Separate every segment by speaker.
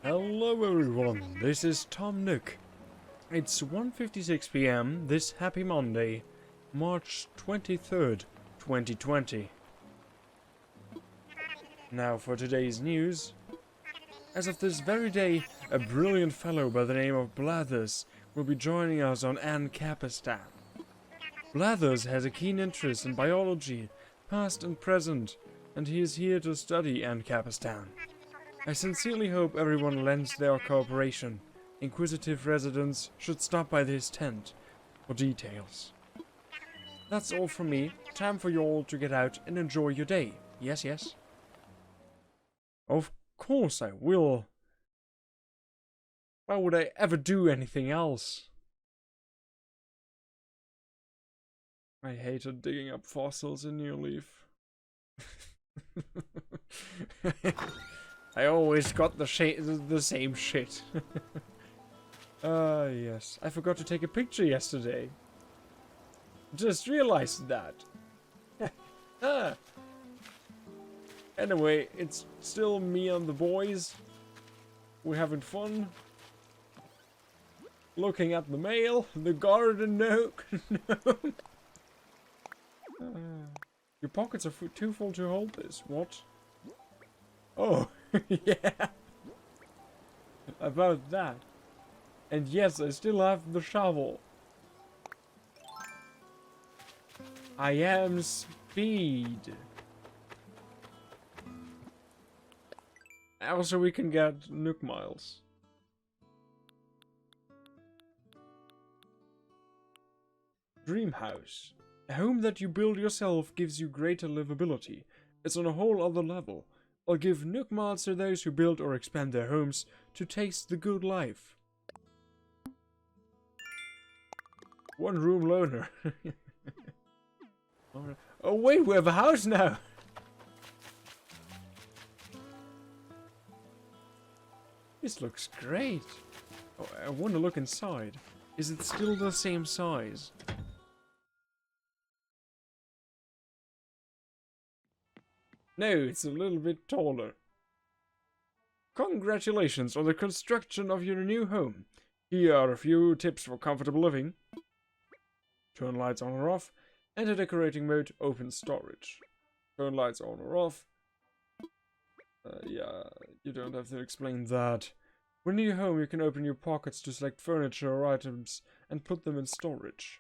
Speaker 1: Hello everyone, this is Tom Nook. It's 1:56 p.m. this happy Monday, March 23rd, 2020. Now for today's news. As of this very day, a brilliant fellow by the name of Blathers will be joining us on Ancapistan. Blathers has a keen interest in biology, past and present, and he is here to study Ancapistan. I sincerely hope everyone lends their cooperation. Inquisitive residents should stop by this tent for details. That's all from me. Time for you all to get out and enjoy your day. Yes, yes? Of course I will. Why would I ever do anything else? I hated digging up fossils in New Leaf. I always got the same shit. Yes. I forgot to take a picture yesterday. Just realized that. Anyway, it's still me and the boys. We're having fun. Looking at the mail, the garden nook. Your pockets are too full to hold this. What? Oh, yeah. About that. And yes, I still have the shovel. I am speed. Also, we can get Nook miles. Dream house. A home that you build yourself gives you greater livability. It's on a whole other level. I'll give Nook miles to those who build or expand their homes to taste the good life. One room loner. Oh wait, we have a house now! This looks great. Oh, I want to look inside. Is it still the same size? No, it's a little bit taller. Congratulations on the construction of your new home. Here are a few tips for comfortable living. Turn lights on or off. Enter decorating mode, open storage. Turn lights on or off. Yeah, you don't have to explain that. When you're home, you can open your pockets to select furniture or items and put them in storage.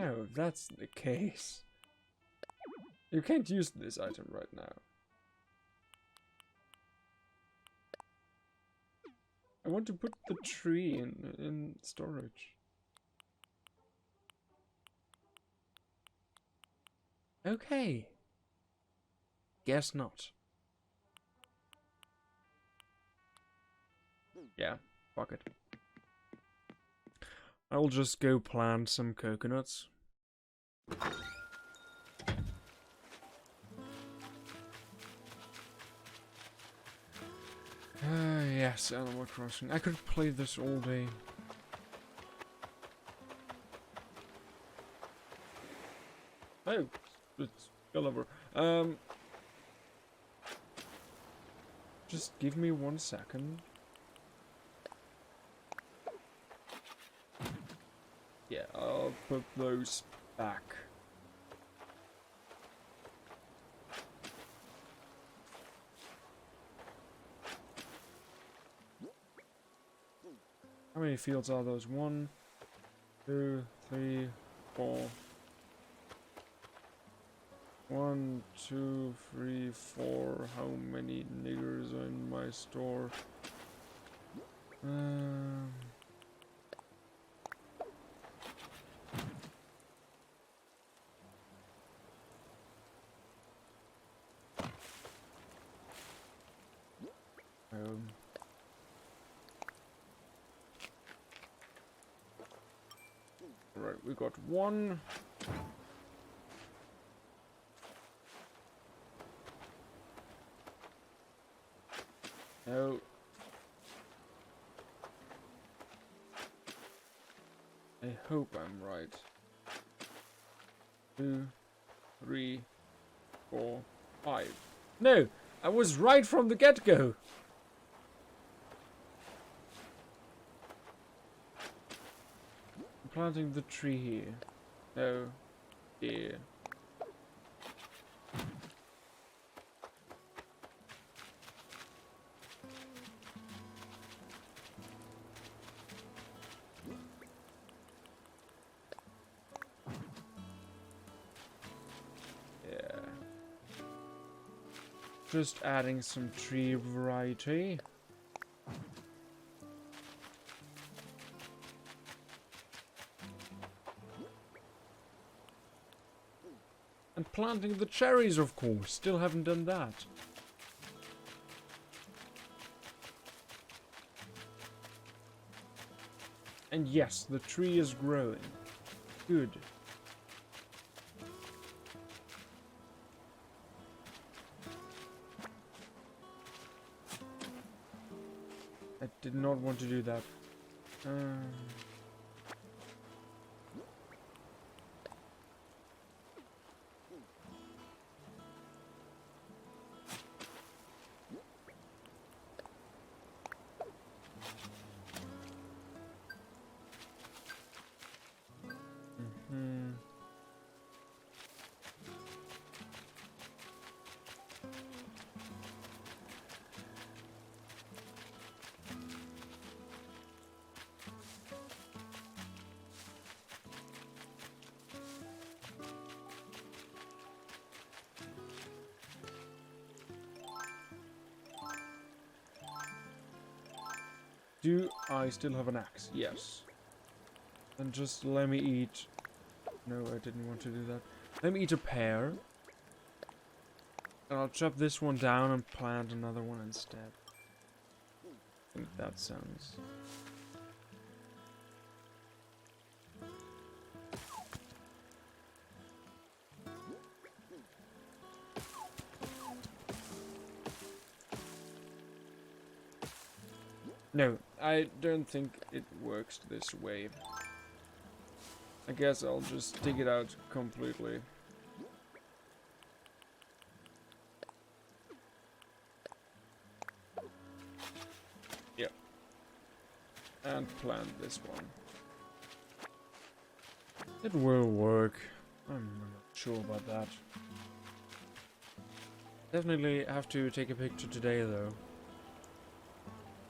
Speaker 1: Oh, that's the case. You can't use this item right now. I want to put the tree in storage. Okay. Guess not. Yeah, fuck it. I'll just go plant some coconuts. Yes, Animal Crossing. I could play this all day. Oh, it's Gulliver. Just give me 1 second. Yeah, I'll put those back. How many fields are those? 1, 2, 3, 4. 1, 2, 3, 4. How many niggers are in my store? Right, we got 1. No. I hope I'm right. 2, 3, 4, 5. No, I was right from the get-go. I'm planting the tree here. No, here. Just adding some tree variety. And planting the cherries, of course. Still haven't done that. And yes, the tree is growing. Good. I did not want to do that. Do I still have an axe? Yes. Then just let me eat... No, I didn't want to do that. Let me eat a pear. And I'll chop this one down and plant another one instead. I think that sounds... No, I don't think it works this way. I guess I'll just dig it out completely. Yep. And plant this one. It will work. I'm not sure about that. Definitely have to take a picture today though.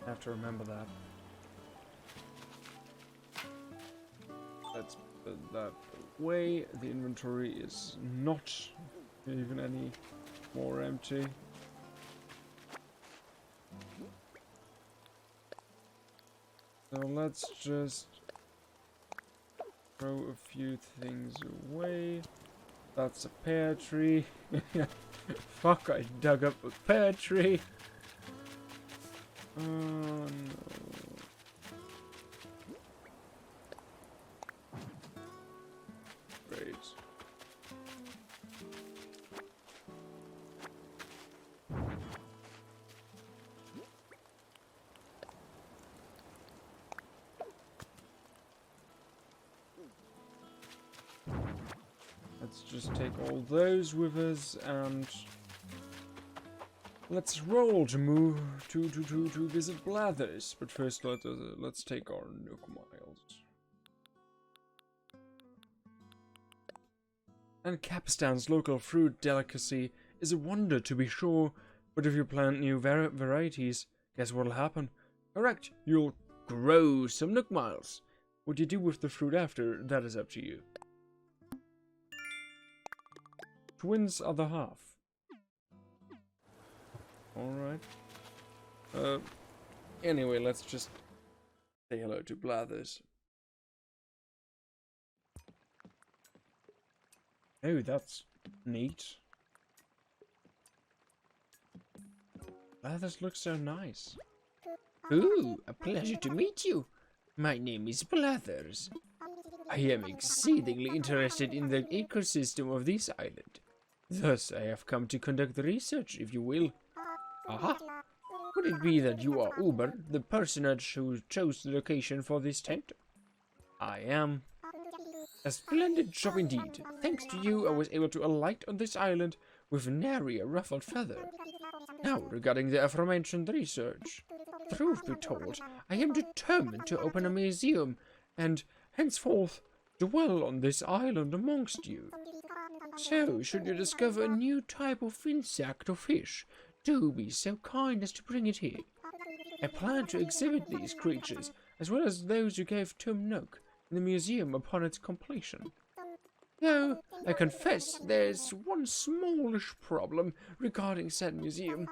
Speaker 1: I have to remember that. Let's put that away. The inventory is not even any more empty. So let's just throw a few things away. That's a pear tree. Fuck, I dug up a pear tree. Oh no. Great. Let's just take all those with us and let's roll to move to visit Blathers. But first let's take our Nook Miles. And Capistan's local fruit delicacy is a wonder to be sure, but if you plant new varieties, guess what'll happen? Correct, you'll grow some Nook Miles. What you do with the fruit after, that is up to you. Twins are the half. Alright. Anyway, let's just say hello to Blathers. Oh, that's neat. Blathers looks so nice.
Speaker 2: Ooh, a pleasure to meet you. My name is Blathers. I am exceedingly interested in the ecosystem of this island. Thus, I have come to conduct research, if you will. Aha! Could it be that you are Uber, the personage who chose the location for this tent?
Speaker 1: I am.
Speaker 2: A splendid job indeed. Thanks to you, I was able to alight on this island with nary a ruffled feather. Now, regarding the aforementioned research. Truth be told, I am determined to open a museum and henceforth dwell on this island amongst you. So, should you discover a new type of insect or fish, do be so kind as to bring it here. I plan to exhibit these creatures, as well as those you gave Tom Nook, in the museum upon its completion. Though, I confess there's one smallish problem regarding said museum.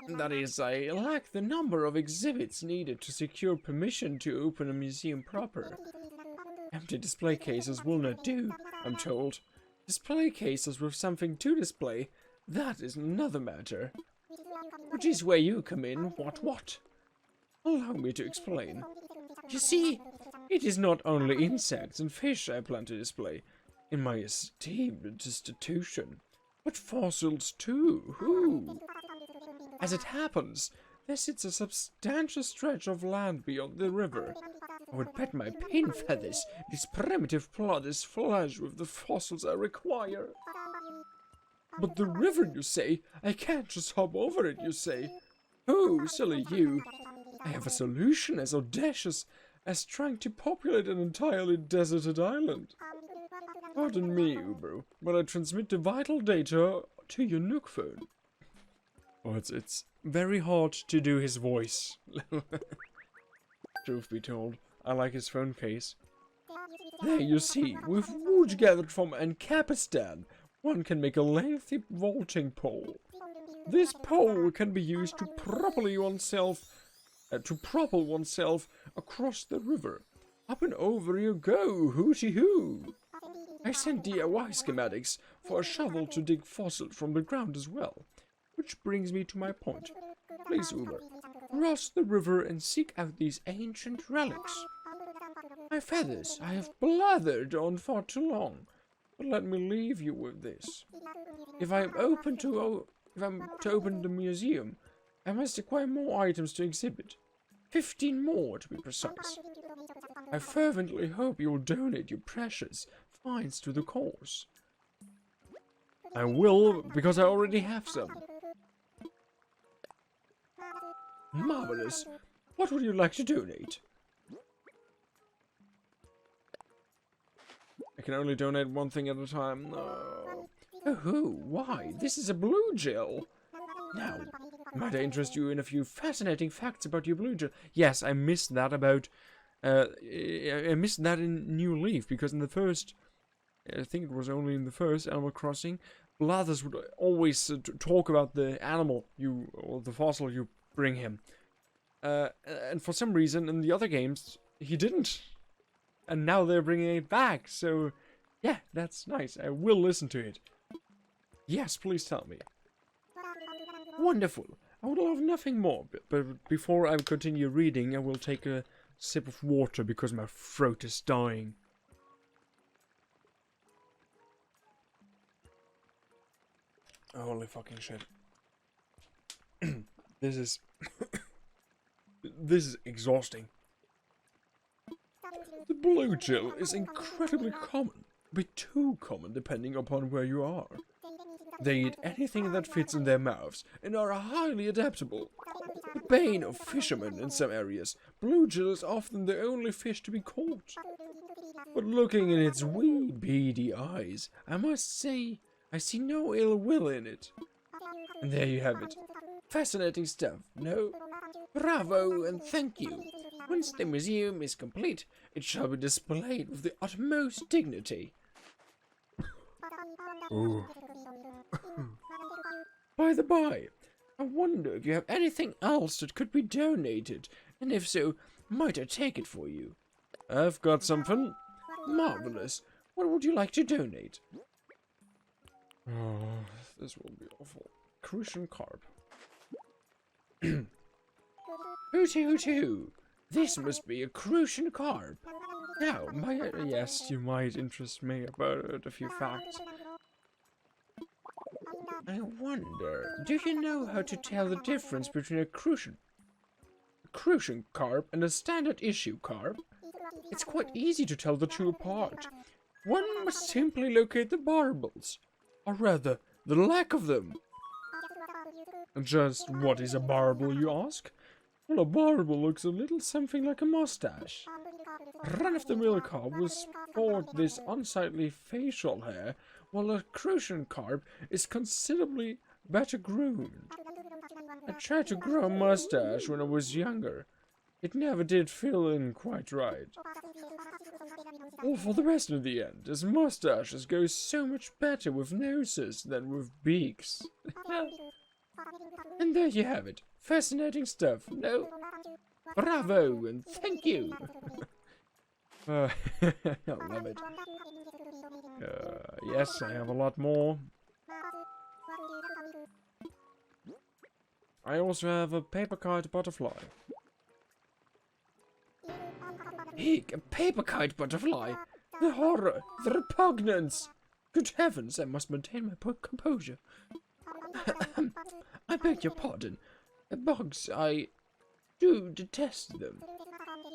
Speaker 2: That is, I lack the number of exhibits needed to secure permission to open a museum proper. Empty display cases will not do, I'm told. Display cases with something to display, that is another matter. Which is where you come in, what? Allow me to explain. You see, it is not only insects and fish I plan to display in my esteemed institution, but fossils too. As it happens, there sits a substantial stretch of land beyond the river. I would bet my pin feathers this primitive plot is flush with the fossils I require. But the river, you say? I can't just hop over it, you say? Oh, silly you. I have a solution as audacious as trying to populate an entirely deserted island. Pardon me, Uber, but I transmit the vital data to your Nook phone. Oh, it's very hard to do his voice. Truth be told, I like his phone case. There you see, with wood gathered from Ancapistan, one can make a lengthy vaulting pole. This pole can be used to propel oneself across the river. Up and over you go, hooty hoo! I sent DIY schematics for a shovel to dig fossils from the ground as well. Which brings me to my point. Please, Uber, cross the river and seek out these ancient relics. My feathers, I have blathered on far too long, but let me leave you with this. If I'm to open the museum, I must acquire more items to exhibit. 15 more, to be precise. I fervently hope you will donate your precious finds to the cause. I will, because I already have some. Marvelous. What would you like to donate? I can only donate one thing at a time. No. Oh, why? This is a blue gel. Now, might I interest you in a few fascinating facts about your blue gel? Yes, I missed that about... I missed that in New Leaf, because in the first... I think it was only in the first Animal Crossing, Blathers would always talk about the animal or the fossil you bring him. And for some reason, in the other games, he didn't. And now they're bringing it back, so... Yeah, that's nice. I will listen to it. Yes, please tell me. Wonderful. I would love nothing more, but before I continue reading, I will take a sip of water because my throat is dying. Holy fucking shit. This is... this is exhausting. The blue gel is incredibly common, a bit too common depending upon where you are. They eat anything that fits in their mouths and are highly adaptable. The bane of fishermen in some areas, blue gill is often the only fish to be caught. But looking in its wee beady eyes, I must say I see no ill will in it. And there you have it. Fascinating stuff, no? Bravo and thank you. Once the museum is complete, it shall be displayed with the utmost dignity. Ooh. By the by, I wonder if you have anything else that could be donated, and if so, might I take it for you? I've got something. Marvelous. What would you like to donate? Oh, this will be awful. Crucian carp. Hoo-hoo-hoo! This must be a Crucian carp. Now, yes, you might interest me about a few facts. I wonder, do you know how to tell the difference between a Crucian carp and a standard issue carp?
Speaker 1: It's quite easy to tell the two apart. One must simply locate the barbels, or rather, the lack of them. Just what is a barbel, you ask? Well, a barbel looks a little something like a mustache. Run-of-the-mill carp will sport this unsightly facial hair, while a Croatian carp is considerably better groomed. I tried to grow a mustache when I was younger. It never did fill in quite right. All for the best in the end, as mustaches go so much better with noses than with beaks. And there you have it. Fascinating stuff, no? Bravo and thank you! I love it. Yes, I have a lot more. I also have a paper kite butterfly.
Speaker 2: Eek, a paper kite butterfly!
Speaker 1: The horror! The repugnance!
Speaker 2: Good heavens, I must maintain my composure. I beg your pardon. Bugs, I do detest them.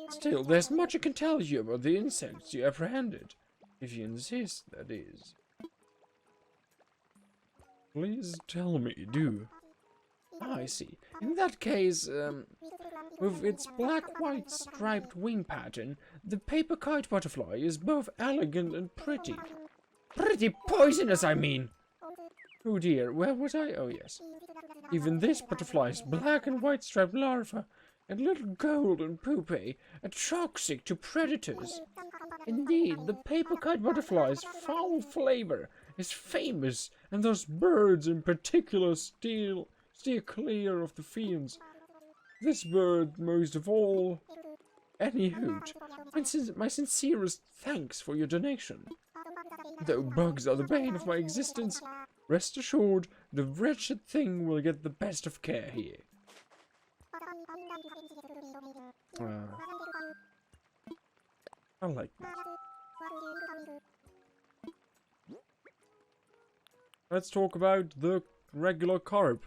Speaker 1: Still, there's much I can tell you about the insects you apprehended. If you insist, that is. Please tell me, do.
Speaker 2: Ah, I see. In that case, with its black-white striped wing pattern, the paper kite butterfly is both elegant and pretty. Pretty poisonous, I mean!
Speaker 1: Oh dear, where was I? Oh yes. Even this butterfly's black and white striped larva and little golden pupae are toxic to predators. Indeed, the paper kite butterfly's foul flavor is famous, and those birds in particular steer clear of the fiends. This bird most of all. Anyhoot, my sincerest thanks for your donation. Though bugs are the bane of my existence, rest assured the wretched thing will get the best of care here. I like that. Let's talk about the regular carp.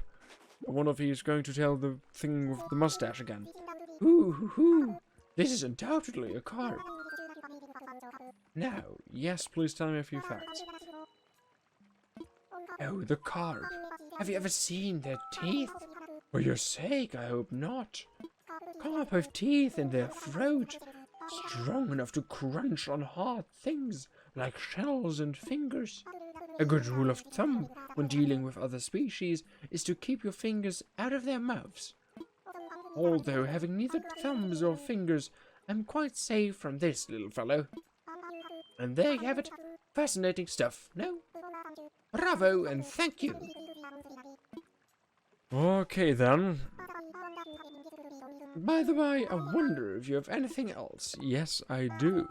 Speaker 1: I wonder if he's going to tell the thing with the mustache again.
Speaker 2: Hoo! This is undoubtedly a carp.
Speaker 1: Now, yes, please tell me a few facts.
Speaker 2: Oh, the carp. Have you ever seen their teeth?
Speaker 1: For your sake, I hope not.
Speaker 2: Carp have teeth in their throat, strong enough to crunch on hard things like shells and fingers. A good rule of thumb when dealing with other species is to keep your fingers out of their mouths. Although having neither thumbs or fingers, I'm quite safe from this little fellow. And there you have it. Fascinating stuff, no? Bravo and thank you.
Speaker 1: Okay then.
Speaker 2: By the way, I wonder if you have anything else.
Speaker 1: Yes, I do.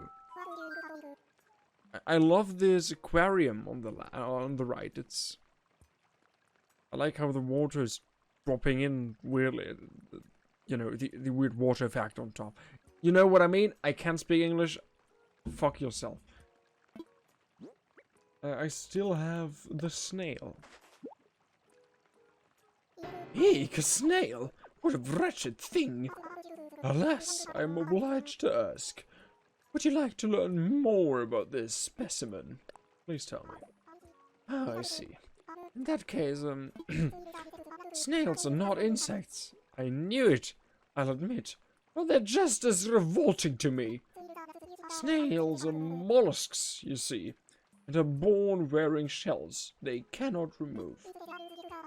Speaker 1: I love this aquarium on the right. I like how the water is dropping in weirdly. You know, the weird water effect on top. You know what I mean? I can't speak English. Fuck yourself. I still have the snail.
Speaker 2: Eek, a snail? What a wretched thing!
Speaker 1: Alas, I am obliged to ask. Would you like to learn more about this specimen? Please tell me.
Speaker 2: Ah, I see. In that case, snails are not insects.
Speaker 1: I knew it, I'll admit. But they're just as revolting to me. Snails are mollusks, you see, and are born wearing shells they cannot remove.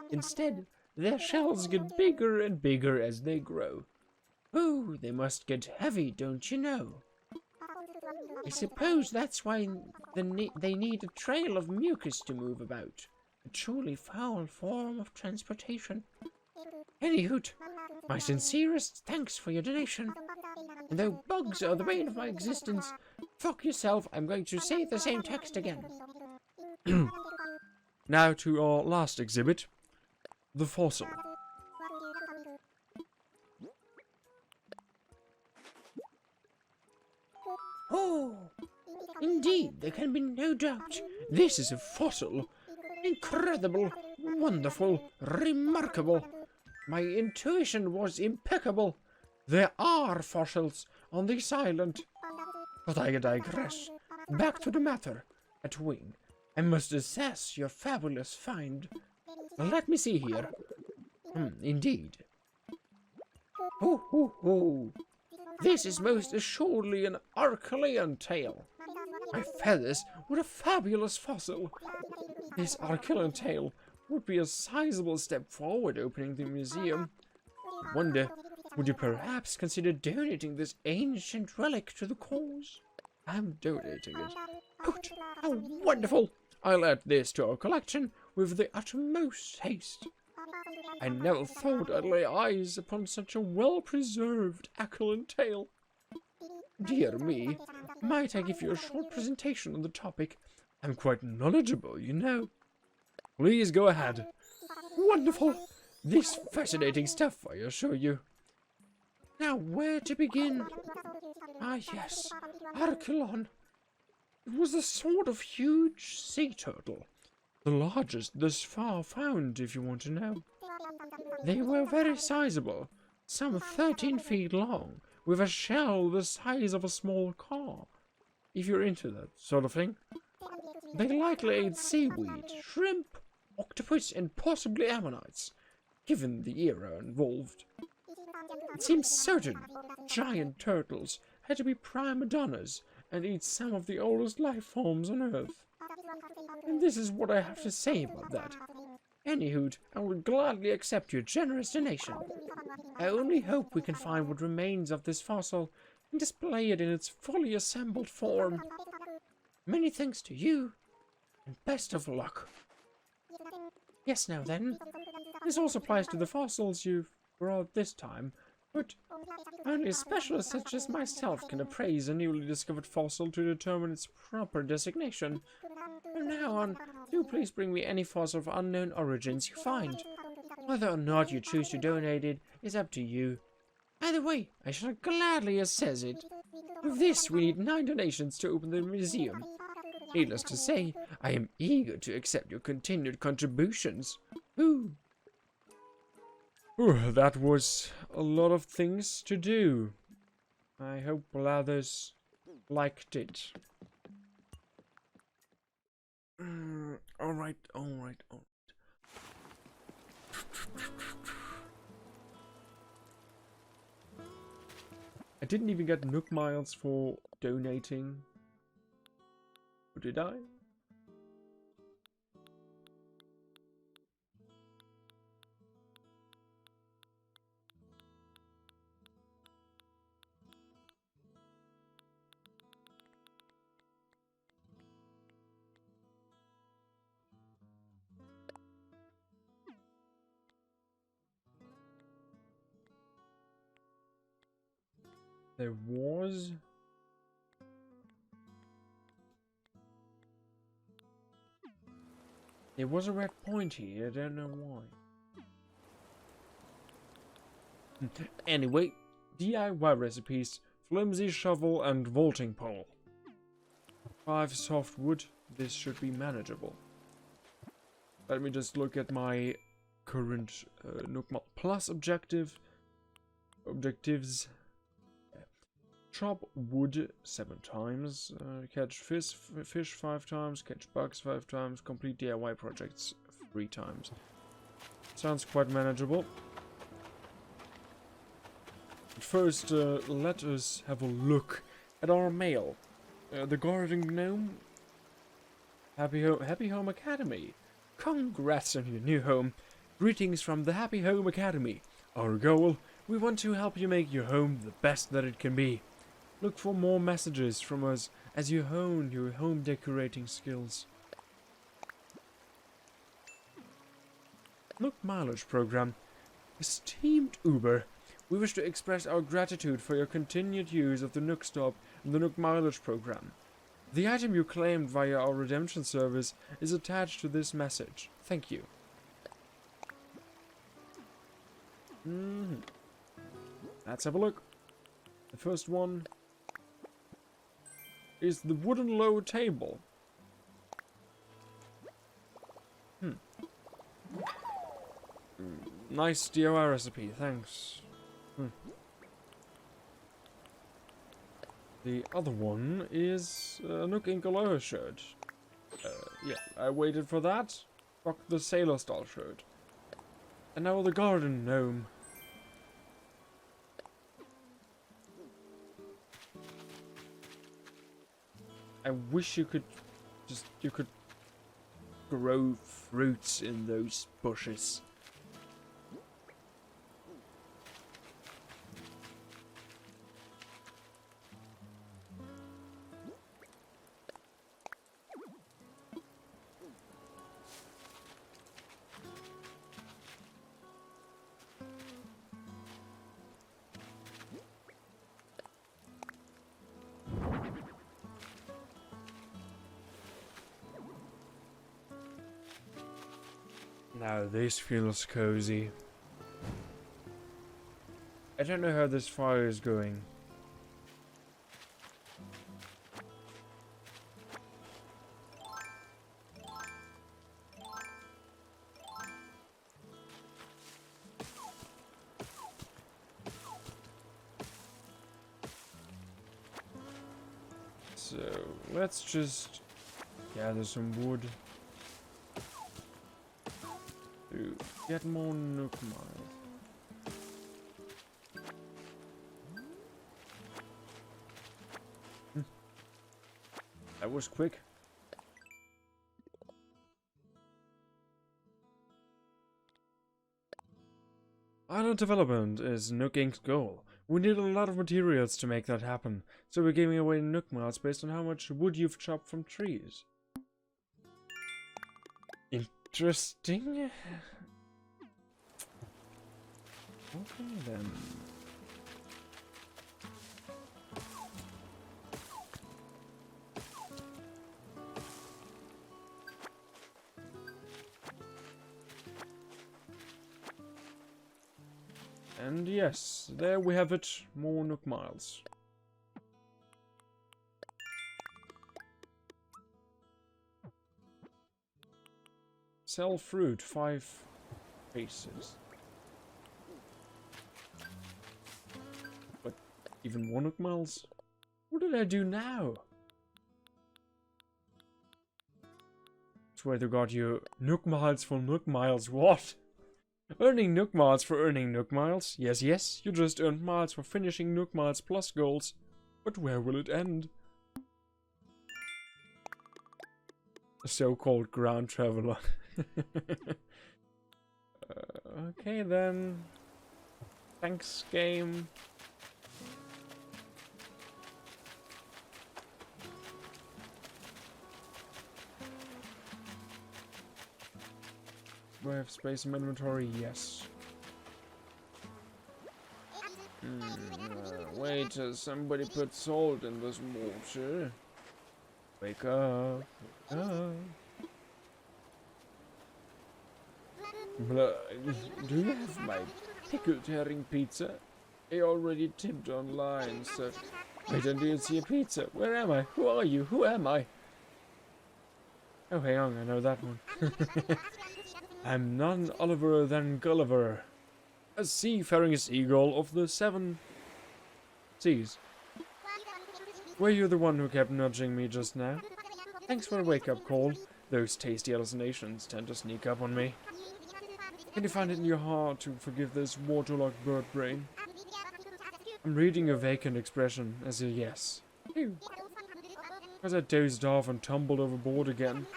Speaker 1: Instead, their shells get bigger and bigger as they grow.
Speaker 2: Oh, they must get heavy, don't you know? I suppose that's why they need a trail of mucus to move about. A truly foul form of transportation. Anyhoot, my sincerest thanks for your donation. And though bugs are the bane of my existence, fuck yourself, I'm going to say the same text again.
Speaker 1: Now to our last exhibit, the fossil.
Speaker 2: Oh, indeed, there can be no doubt. This is a fossil. Incredible, wonderful, remarkable. My intuition was impeccable. There are fossils on this island. But I digress. Back to the matter. At Wing, I must assess your fabulous find. Let me see here. Indeed. Ho. This is most assuredly an Archelean tail. My feathers, what a fabulous fossil! This Archelean tail would be a sizable step forward opening the museum. I wonder, would you perhaps consider donating this ancient relic to the cause? I'm donating it. Good! How wonderful! I'll add this to our collection with the utmost haste. I never thought I'd lay eyes upon such a well-preserved Archelean tail. Dear me, might I give you a short presentation on the topic? I'm quite knowledgeable, you know. Please go ahead. Wonderful! This fascinating stuff, I assure you. Now, where to begin? Ah, yes, Archelon. It was a sort of huge sea turtle. The largest thus far found, if you want to know. They were very sizable, some 13 feet long, with a shell the size of a small car, if you're into that sort of thing. They likely ate seaweed, shrimp, octopus, and possibly ammonites, given the era involved. It seems certain giant turtles had to be prima donnas and eat some of the oldest life forms on Earth. And this is what I have to say about that. Anyhood, I will gladly accept your generous donation. I only hope we can find what remains of this fossil and display it in its fully assembled form. Many thanks to you, and best of luck. Yes, now then, this also applies to the fossils you've brought this time, but only a specialist such as myself can appraise a newly discovered fossil to determine its proper designation. From now on, do please bring me any fossil of unknown origins you find. Whether or not you choose to donate it is up to you. Either way, I shall gladly assess it. With this, we need 9 donations to open the museum. Needless to say, I am eager to accept your continued contributions. Ooh,
Speaker 1: that was a lot of things to do. I hope Blathers liked it. Alright. I didn't even get Nook Miles for donating. Or did I? There was... There was a red point here, I don't know why. Anyway, DIY recipes, flimsy shovel and vaulting pole. 5 soft wood, this should be manageable. Let me just look at my current Nookmal Plus objectives. Chop wood 7 times, catch fish 5 times, catch bugs 5 times, complete DIY projects 3 times. Sounds quite manageable. But first, let us have a look at our mail. The Garden Gnome. Happy Home Academy. Congrats on your new home. Greetings from the Happy Home Academy. Our goal, we want to help you make your home the best that it can be. Look for more messages from us as you hone your home decorating skills. Nook Mileage Program. Esteemed Uber, we wish to express our gratitude for your continued use of the Nook Stop and the Nook Mileage Program. The item you claimed via our redemption service is attached to this message. Thank you. Let's have a look. The first one is the wooden low table. Nice DIY recipe, thanks. The other one is a Nook Incolor shirt. Yeah, I waited for that. Rocked the sailor style shirt. And now the garden gnome. I wish you could grow fruits in those bushes. Now this feels cozy. I don't know how this fire is going. So let's just gather some wood to get more Nook miles. That was quick. Island development is Nook Inc.'s goal. We need a lot of materials to make that happen, so we're giving away Nook miles based on how much wood you've chopped from trees. Interesting. Okay then. And yes, there we have it, more Nook miles. Sell fruit, 5 faces. But even more Nook miles? What did I do now? Swear to God, you Nook miles for Nook miles, what? Earning Nook miles for earning Nook miles. Yes, yes, you just earned miles for finishing Nook miles plus goals. But where will it end? A so-called ground traveler. Okay then. Thanks, game. Do I have space in my inventory? Yes. Wait till somebody put salt in this water. Wake up. Wake up. Do you have my pickled herring pizza? I already tipped online, so... Wait until you see a pizza. Where am I? Who are you? Who am I? Oh, hang on, I know that one. I'm none Oliver than Gulliver, a seafaring seagull of the 7 seas. Were you the one who kept nudging me just now? Thanks for a wake-up call. Those tasty hallucinations tend to sneak up on me. Can you find it in your heart to forgive this waterlogged bird brain? I'm reading a vacant expression as a yes. Because I dozed off and tumbled overboard again.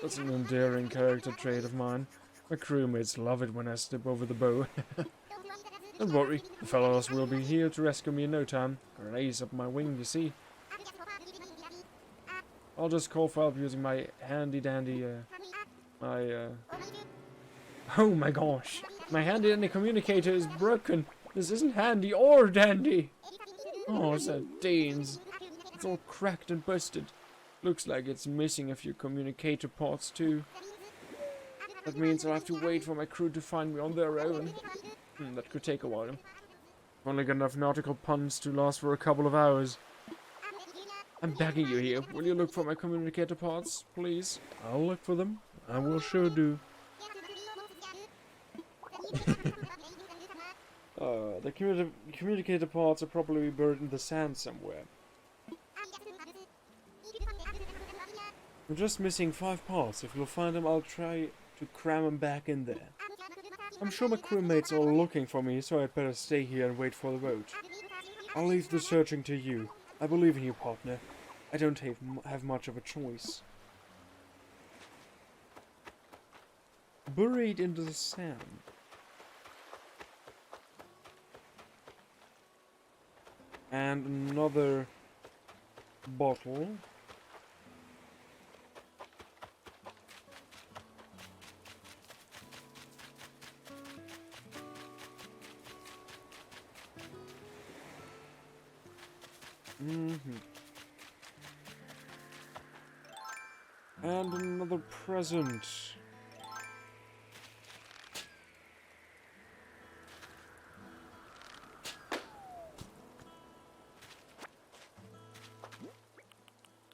Speaker 1: That's an endearing character trait of mine. My crewmates love it when I slip over the bow. Don't worry, the fellows will be here to rescue me in no time. Got an ace up my wing, you see. I'll just call for help using my handy-dandy, Oh my gosh! My handy-dandy communicator is broken! This isn't handy or dandy! Oh, sardines! It's all cracked and busted. Looks like it's missing a few communicator parts too. That means I'll have to wait for my crew to find me on their own. That could take a while. I've only got enough nautical puns to last for a couple of hours. I'm begging you here. Will you look for my communicator parts, please? I'll look for them. I will sure do. The communicator parts are probably buried in the sand somewhere. I'm just missing 5 parts. If you'll find them, I'll try to cram them back in there. I'm sure my crewmates are looking for me, so I'd better stay here and wait for the boat. I'll leave the searching to you. I believe in you, partner. I don't have much of a choice. Buried into the sand. And another bottle. And another present.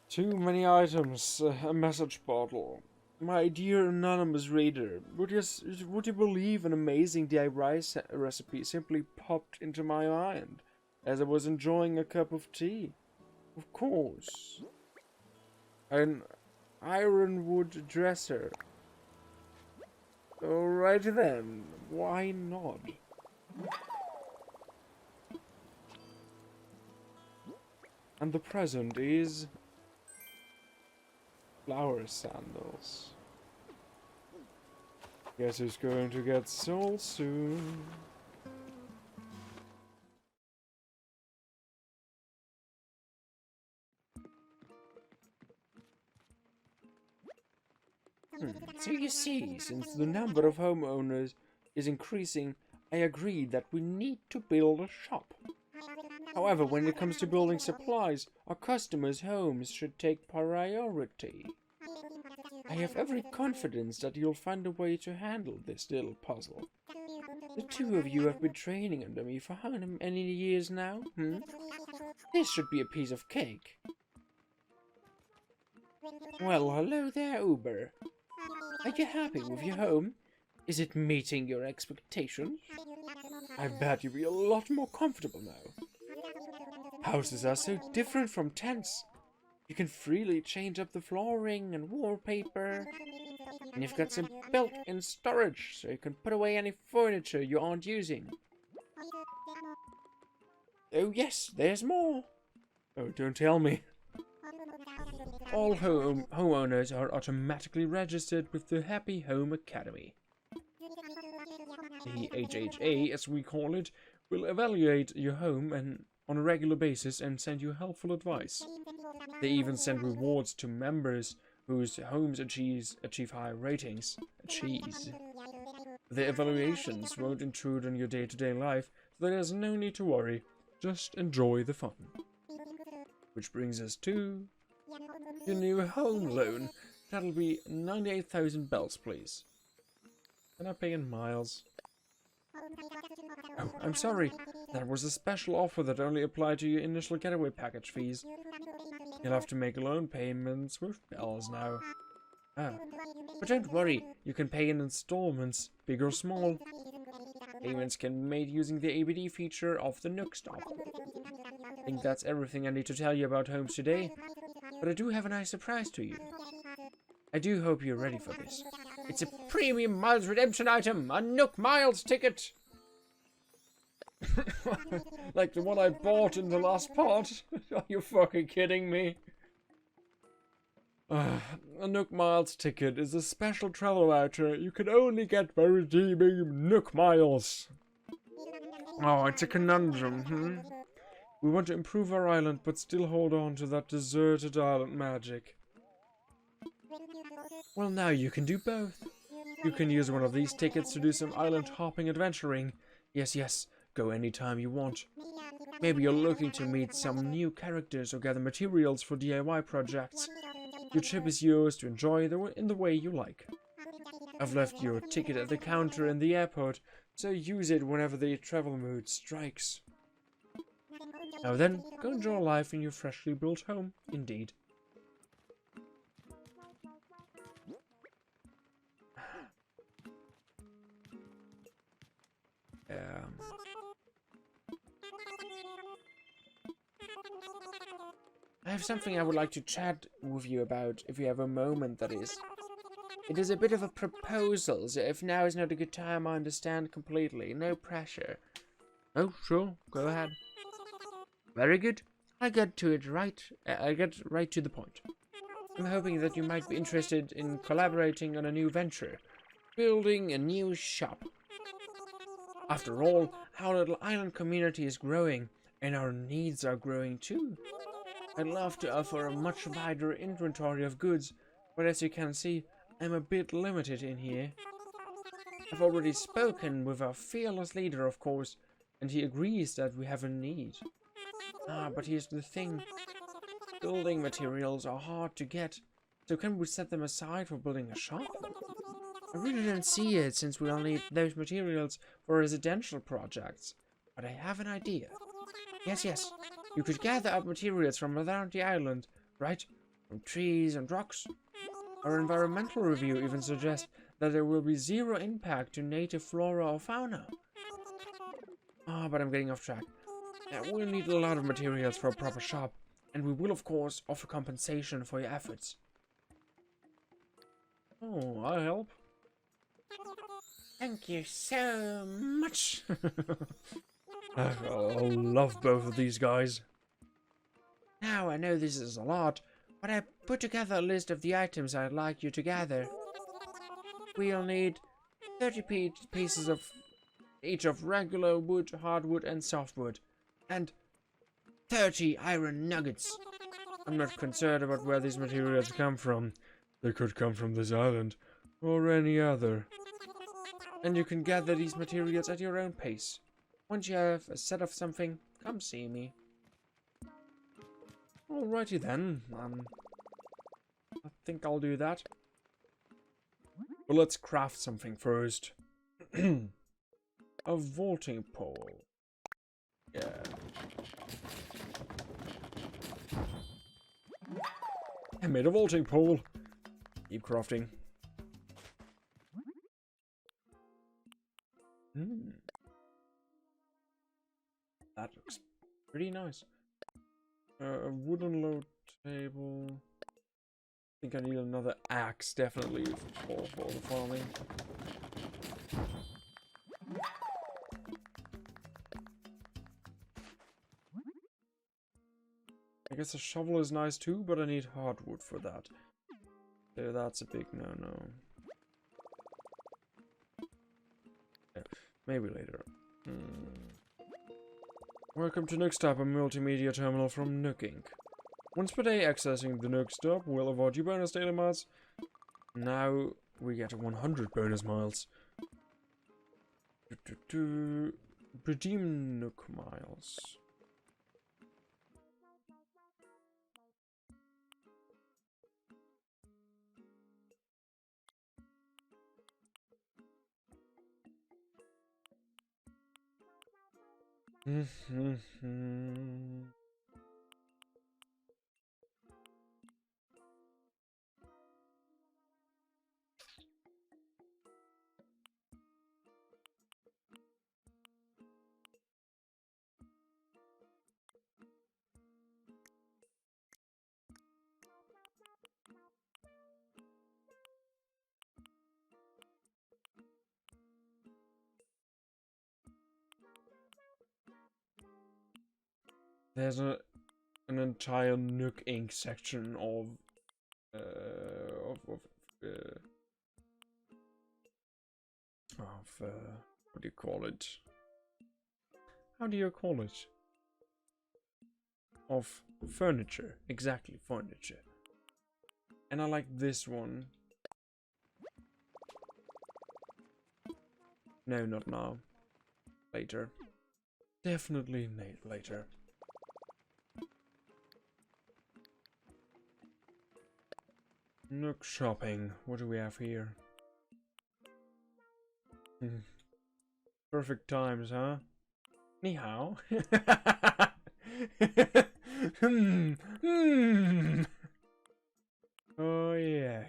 Speaker 1: Too many items. A message bottle. My dear anonymous reader, would you believe an amazing DIY recipe simply popped into my mind as I was enjoying a cup of tea? Of course. An ironwood dresser. Alright then, why not? And the present is flower sandals. Guess who's going to get sold soon?
Speaker 2: So you see, since the number of homeowners is increasing, I agreed that we need to build a shop. However, when it comes to building supplies, our customers' homes should take priority. I have every confidence that you'll find a way to handle this little puzzle. The two of you have been training under me for how many years now? This should be a piece of cake. Well, hello there, Uber. Are you happy with your home? Is it meeting your expectations? I bet you'll be a lot more comfortable now. Houses are so different from tents. You can freely change up the flooring and wallpaper. And you've got some built-in storage, so you can put away any furniture you aren't using. Oh yes, there's more.
Speaker 1: Oh, don't tell me.
Speaker 2: All homeowners are automatically registered with the Happy Home Academy.
Speaker 1: The HHA, as we call it, will evaluate your home on a regular basis and send you helpful advice. They even send rewards to members whose homes achieve high ratings. The evaluations won't intrude on your day-to-day life, so there's no need to worry. Just enjoy the fun. Which brings us to your new home loan. That'll be 98,000 bells, please. Can I pay in miles? Oh, I'm sorry. That was a special offer that only applied to your initial getaway package fees. You'll have to make loan payments with bells now. Ah, but don't worry. You can pay in installments, big or small. Payments can be made using the ABD feature of the Nook Stop. I think that's everything I need to tell you about homes today. But I do have a nice surprise to you. I do hope you're ready for this. It's a premium miles redemption item, a Nook Miles ticket. Like the one I bought in the last part? Are you fucking kidding me? A Nook Miles ticket is a special travel voucher you can only get by redeeming Nook Miles. Oh, it's a conundrum, We want to improve our island, but still hold on to that deserted island magic. Well, now you can do both. You can use one of these tickets to do some island hopping adventuring. Yes, go anytime you want. Maybe you're looking to meet some new characters or gather materials for DIY projects. Your trip is yours to enjoy in the way you like. I've left your ticket at the counter in the airport, so use it whenever the travel mood strikes. Now then, go enjoy life in your freshly built home, indeed.
Speaker 2: I have something I would like to chat with you about, if you have a moment, that is. It is a bit of a proposal, so if now is not a good time, I understand completely. No pressure. Oh, sure, go ahead. Very good. I get right to the point. I'm hoping that you might be interested in collaborating on a new venture. Building a new shop. After all, our little island community is growing, and our needs are growing too. I'd love to offer a much wider inventory of goods, but as you can see, I'm a bit limited in here. I've already spoken with our fearless leader, of course, and he agrees that we have a need. But here's the thing. Building materials are hard to get, so can we set them aside for building a shop? I really don't see it, since we'll need those materials for residential projects. But I have an idea. Yes. You could gather up materials from around the island, right? From trees and rocks. Our environmental review even suggests that there will be zero impact to native flora or fauna. But I'm getting off track. We'll need a lot of materials for a proper shop, and we will of course offer compensation for your efforts. Oh, I'll help. Thank you so much.
Speaker 1: I love both of these guys.
Speaker 2: Now I know this is a lot, but I put together a list of the items I'd like you to gather. We'll need 30 pieces of each of regular wood, hardwood, and softwood, and 30 iron nuggets.
Speaker 1: I'm not concerned about where these materials come from. They could come from this island, or any other.
Speaker 2: And you can gather these materials at your own pace. Once you have a set of something, come see me.
Speaker 1: Alrighty then, I think I'll do that. But let's craft something first. A vaulting pole. Yeah. I made a vaulting pole. Keep crafting. That looks pretty nice. A wooden load table. I think I need another axe, definitely, for the farming. I guess a shovel is nice too, but I need hardwood for that. So that's a big no-no. Yeah, maybe later. Welcome to Nook Stop, a multimedia terminal from Nook Inc. Once per day, accessing the Nook Stop will award you bonus daily miles. Now we get 100 bonus miles. Redeem Nook miles. There's an entire Nook Inc. section of what do you call it? How do you call it? Of furniture, exactly, furniture. And I like this one. No, not now. Later. Definitely later. Nook shopping. What do we have here? Perfect times, huh? Ni hao. Oh yeah.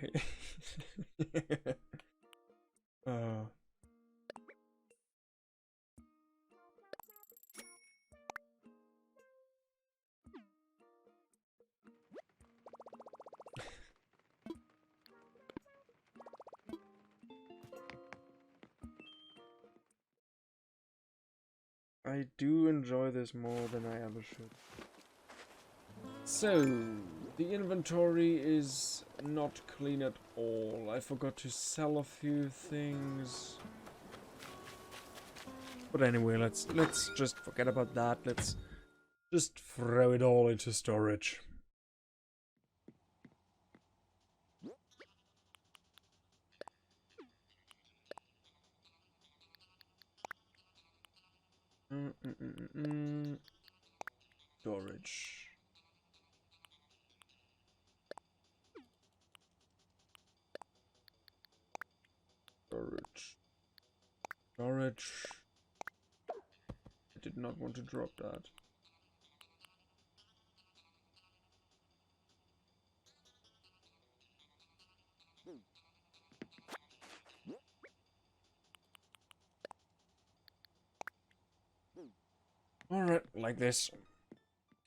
Speaker 1: I do enjoy this more than I ever should. So, the inventory is not clean at all. I forgot to sell a few things. But anyway, let's just forget about that. Let's just throw it all into storage. Storage. Storage. Storage. I did not want to drop that. Alright, like this.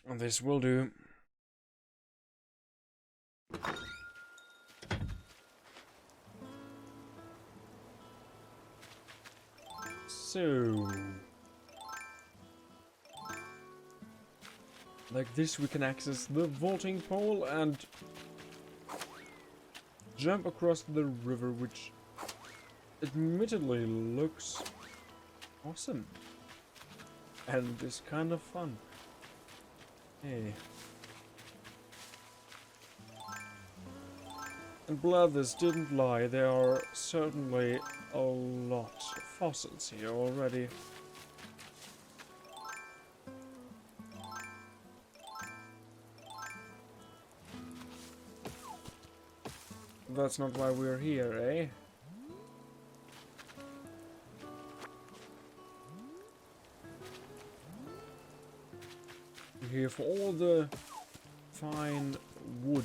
Speaker 1: And this will do. So, like this we can access the vaulting pole and jump across the river, which admittedly looks awesome and is kind of fun. Hey. And Blathers didn't lie, there are certainly a lot of fossils here already. That's not why we're here, eh? We're here for all the fine wood.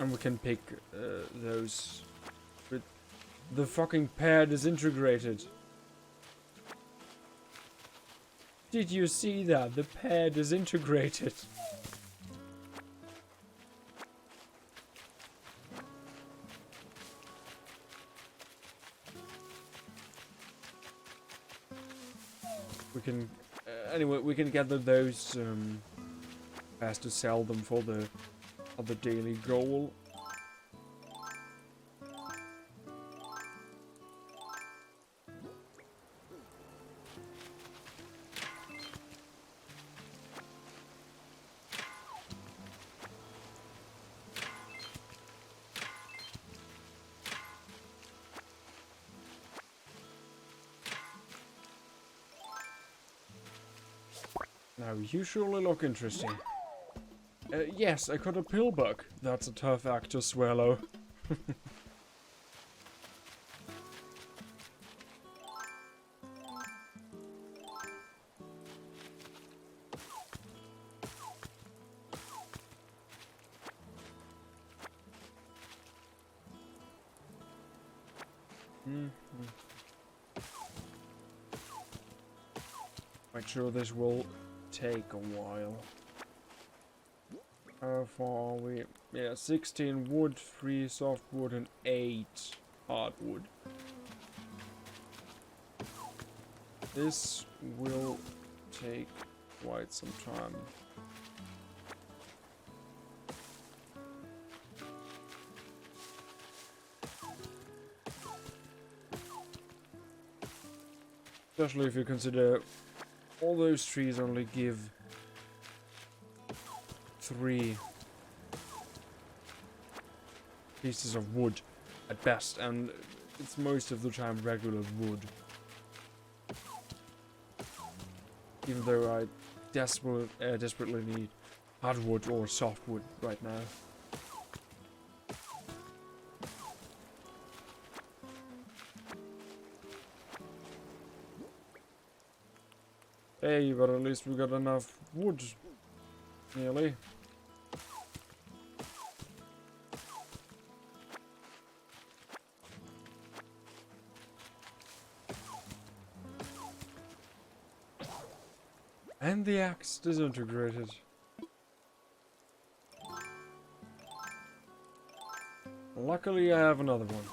Speaker 1: And we can pick those with the fucking pair disintegrated. Did you see that? The pair disintegrated. We can anyway, we can gather those as to sell them for the other daily goal. Now, you surely look interesting. Yes, I caught a pillbug. That's a tough act to swallow. Quite sure this will take a while. How far are we? Yeah, 16 wood, 3 softwood, and 8 hardwood. This will take quite some time. Especially if you consider all those trees only give 3 pieces of wood at best, and it's most of the time regular wood. Even though I desperately need hardwood or softwood right now. Hey, but at least we got enough wood. Nearly. And the axe disintegrated. Luckily, I have another one.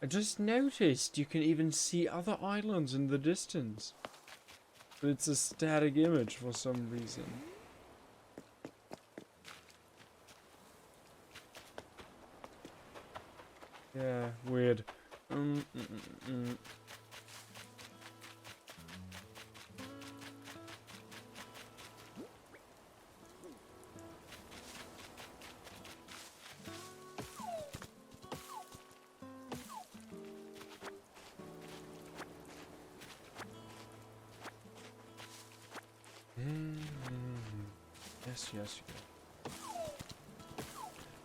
Speaker 1: I just noticed you can even see other islands in the distance. But it's a static image for some reason. Yeah, weird. Yes, yes, yes.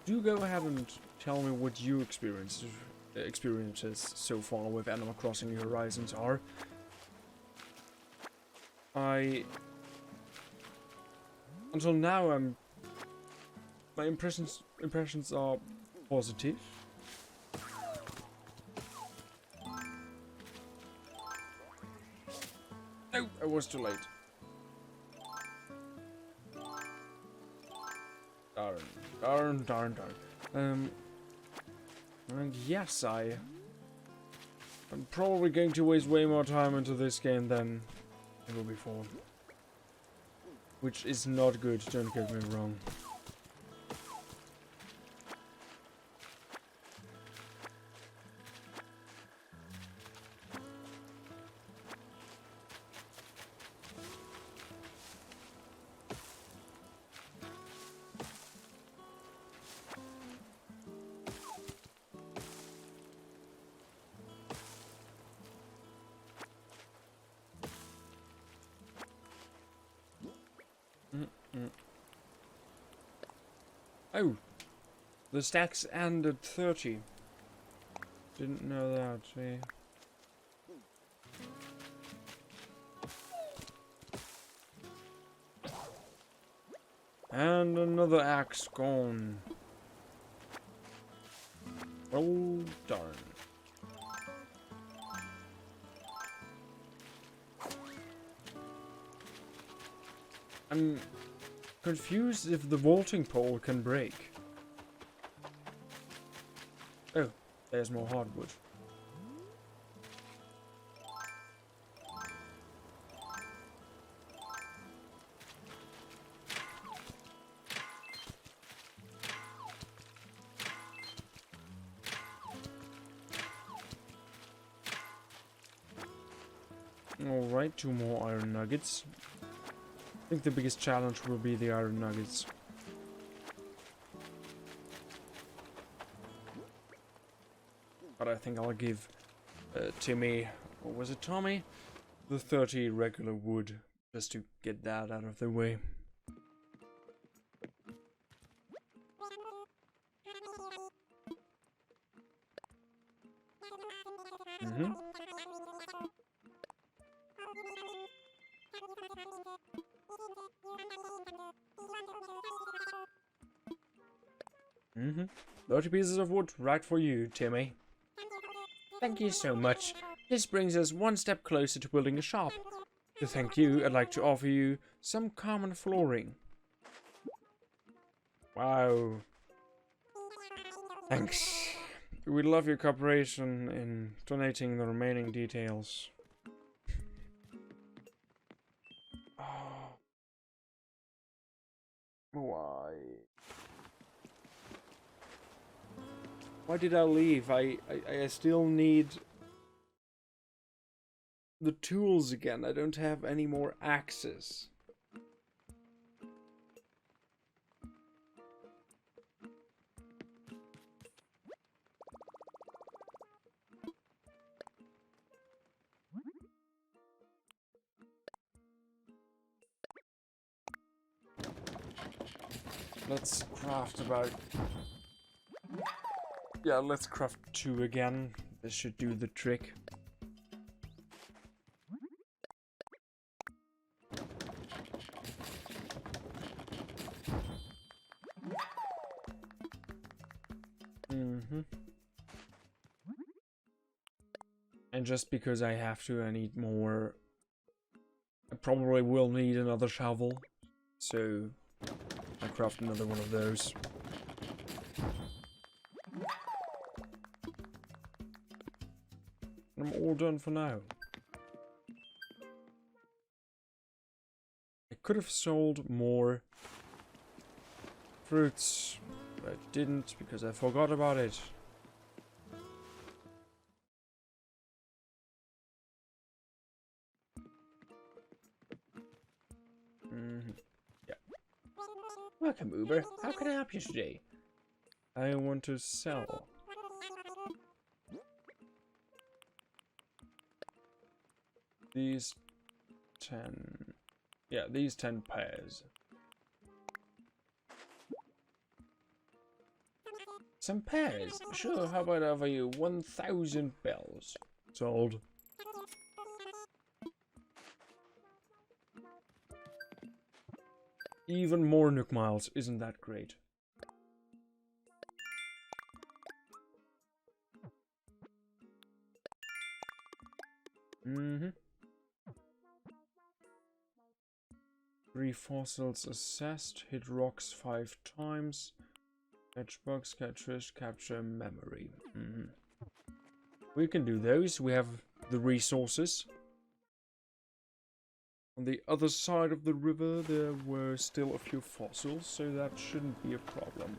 Speaker 1: Do go ahead and tell me what your experiences so far with Animal Crossing New Horizons are. Until now, my impressions are positive. No, I was too late. Darn. And yes, I'm probably going to waste way more time into this game than ever before. Which is not good, don't get me wrong. Oh, the stacks ended 30. Didn't know that. See. And another axe gone. Oh, darn. I'm confused if the vaulting pole can break. Oh, there's more hardwood. Alright, 2 more iron nuggets. I think the biggest challenge will be the iron nuggets. But I think I'll give Timmy, or was it Tommy? The 30 regular wood, just to get that out of the way. Mm-hmm. 30 pieces of wood, right for you, Timmy. Thank you so much. This brings us one step closer to building a shop. To thank you, I'd like to offer you some common flooring. Wow. Thanks. We'd love your cooperation in donating the remaining details. Oh. Why? Why did I leave? I still need the tools again. I don't have any more axes. let's craft about... Yeah, let's craft 2 again. This should do the trick. And just because I have to, I need more. I probably will need another shovel, so I'll craft another one of those. I'm all done for now. I could have sold more fruits, but I didn't because I forgot about it. Yeah.
Speaker 2: Welcome, Uber. How can I help you today?
Speaker 1: I want to sell. These 10... Yeah, these 10 pairs.
Speaker 2: Some pears. Sure, how about I offer you 1,000 bells?
Speaker 1: Sold. Even more Nook Miles. Isn't that great? Mm-hmm. 3 fossils assessed. Hit rocks 5 times. Catch bugs, catch fish, capture memory. We can do those. We have the resources. On the other side of the river, there were still a few fossils, so that shouldn't be a problem.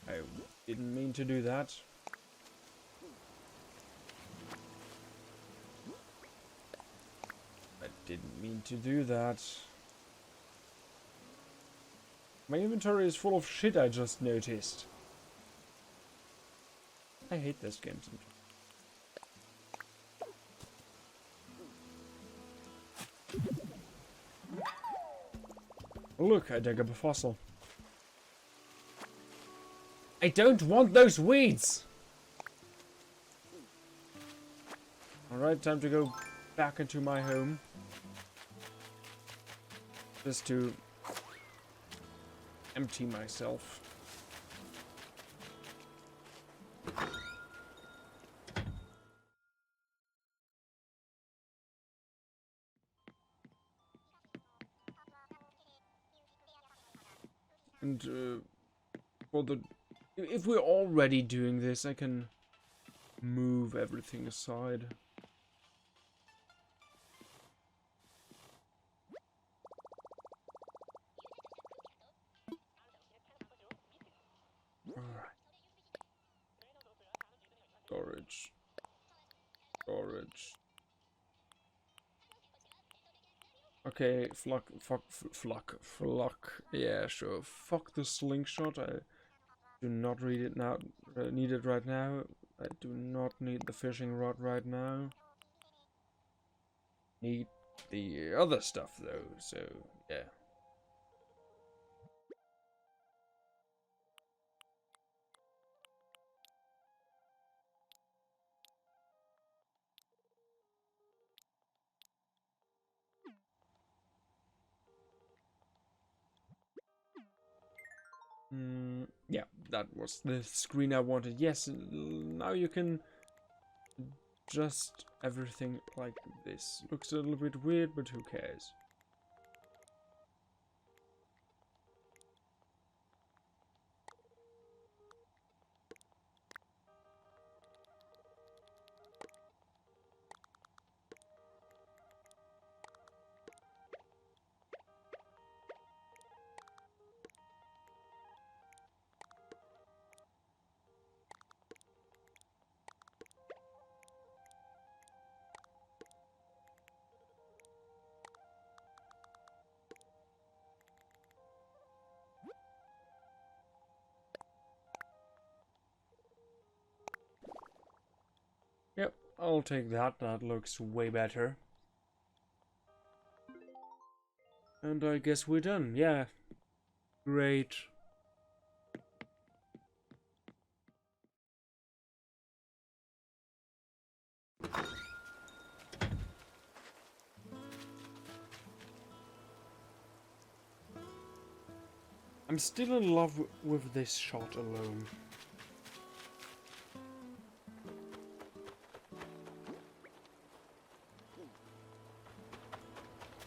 Speaker 1: I didn't mean to do that. I didn't mean to do that. My inventory is full of shit, I just noticed. I hate this game sometimes. Look, I dug up a fossil.
Speaker 2: I don't want those weeds!
Speaker 1: Alright, time to go back into my home. Just to empty myself. And for the... If we're already doing this, I can move everything aside. Alright. Storage. Storage. Okay, flock. Yeah, sure. Fuck the slingshot. I do not read it now. Need it right now. I do not need the fishing rod right now. Need the other stuff though, so yeah. Yeah, that was the screen I wanted. Yes, now you can adjust everything like this. Looks a little bit weird, but who cares? I'll take that. That looks way better. And I guess we're done. Yeah. Great. I'm still in love with this shot alone.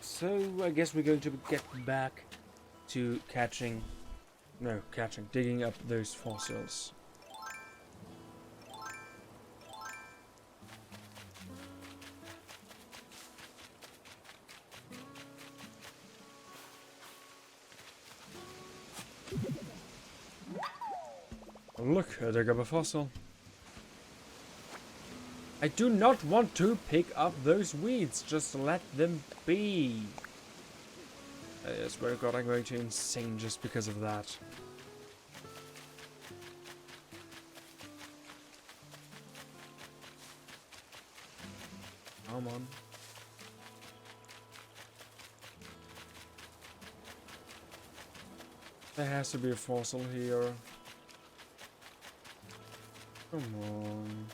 Speaker 1: So I guess we're going to get back to digging up those fossils. Look, I dug up a fossil. I do not want to pick up those weeds, just let them be. I swear to God, I'm going to insane just because of that. Come on. There has to be a fossil here. Come on.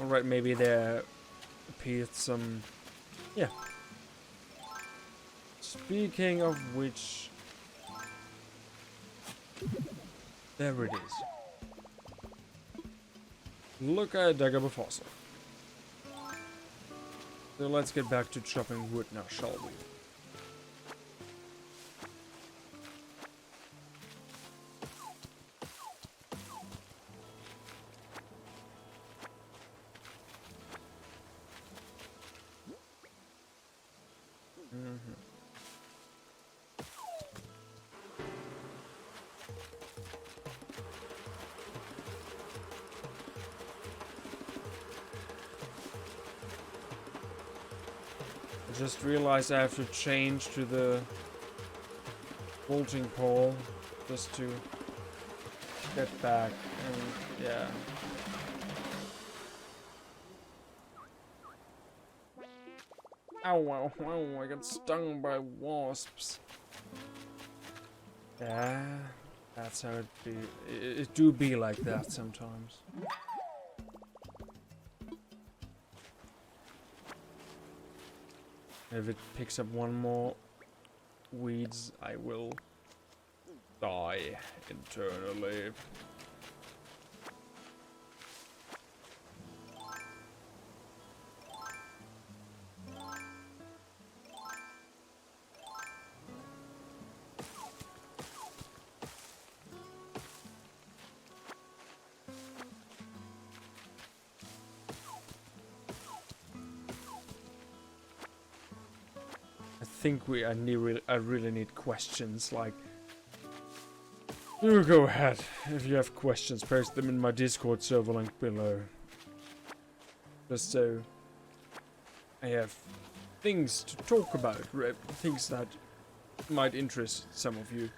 Speaker 1: Alright, maybe there appeared some... Yeah. Speaking of which... There it is. Look, I dug up a fossil. So let's get back to chopping wood now, shall we? I just realized I have to change to the bolting pole just to get back, and yeah. Ow, ow, ow, I got stung by wasps. Yeah, that's how it be. It do be like that sometimes. If it picks up one more weeds, I will die internally. I think I really need questions, like... You go ahead. If you have questions, post them in my Discord server link below. Just so I have things to talk about, things that might interest some of you.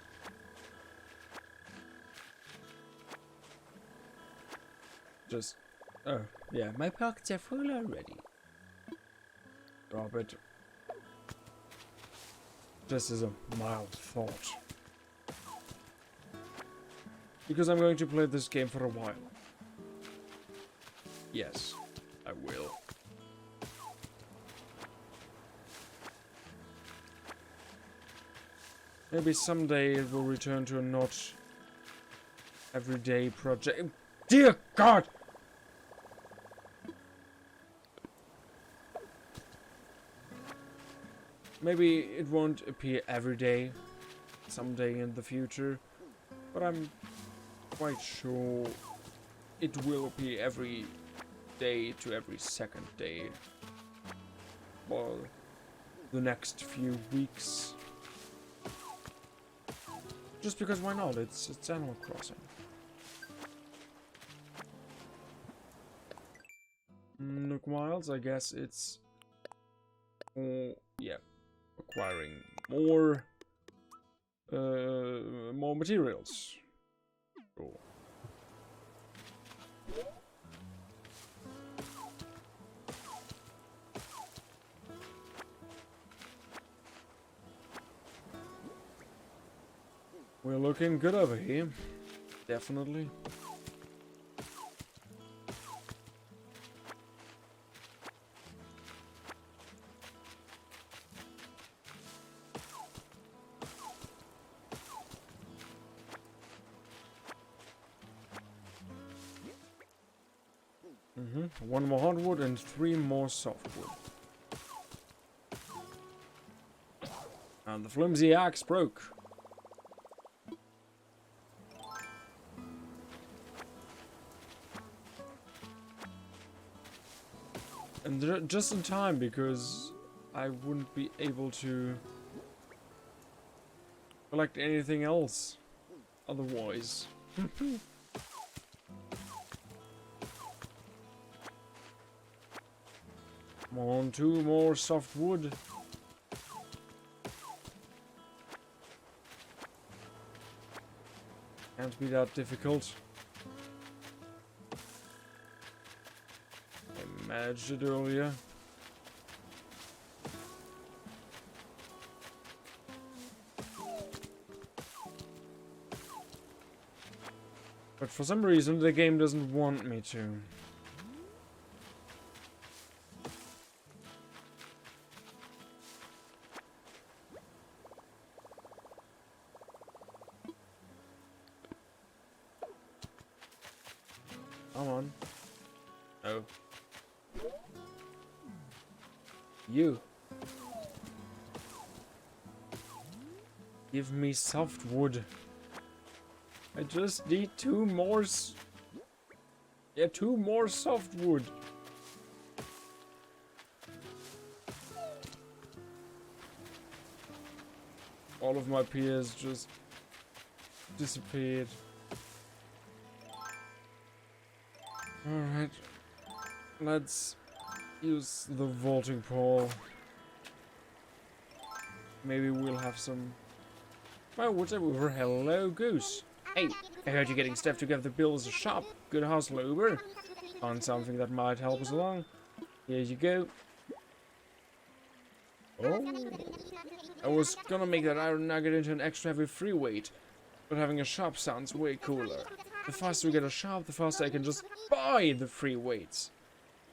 Speaker 1: Just... Oh, yeah, my pockets are full already. Drop it. Just as a mild thought. Because I'm going to play this game for a while. Yes, I will. Maybe someday it will return to a not everyday project. Dear God! Maybe it won't appear every day, someday in the future, but I'm quite sure it will be every day to every second day for the next few weeks. Just because why not? It's Animal Crossing. Nook Miles, I guess it's yeah, acquiring more materials. Cool. We're looking good over here. Definitely. One more hardwood and 3 more softwood. And the flimsy axe broke. And just in time, because I wouldn't be able to collect anything else otherwise. Come on, 2 more softwood. Can't be that difficult. I managed it earlier. But for some reason the game doesn't want me to. Come on. Oh. You. Give me softwood. I just need 2 more. Yeah, 2 more softwood. All of my peers just disappeared. Alright. Let's use the vaulting pole. Maybe we'll have some... Oh, whatever. Hello, Goose. Hey, I heard you're getting stuff together to build us a shop. Good hustle, Uber. Find something that might help us along. Here you go. Oh. I was gonna make that iron nugget into an extra heavy free weight, but having a shop sounds way cooler. The faster we get a shop, the faster I can just buy the free weights.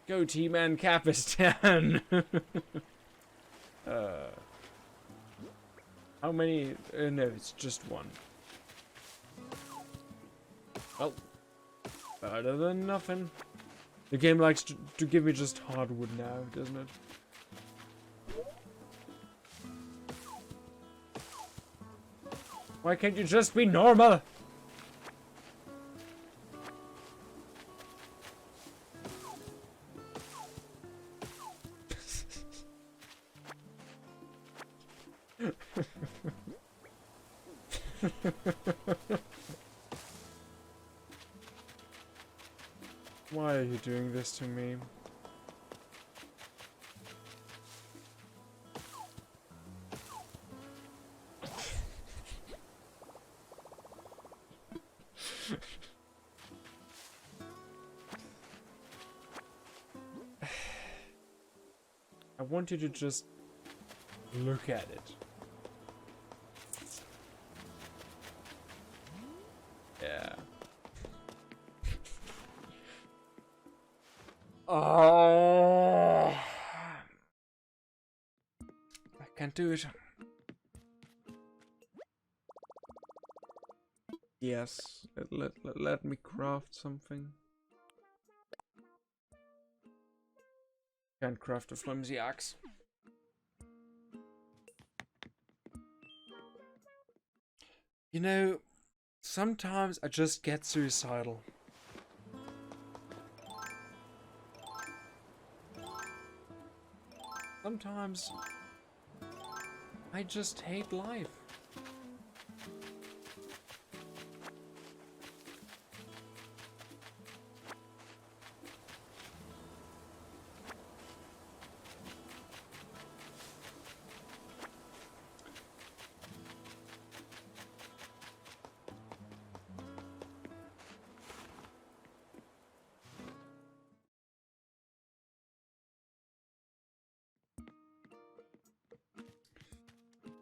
Speaker 1: Go Team Ancapistan! How many? No, it's just 1. Well, better than nothing. The game likes to give me just hardwood now, doesn't it? Why can't you just be normal? Why are you doing this to me? I want you to just look at it. Yeah. Oh, I can't do it. Yes, let me craft something. Can't craft a flimsy axe. You know, sometimes I just get suicidal. Sometimes I just hate life.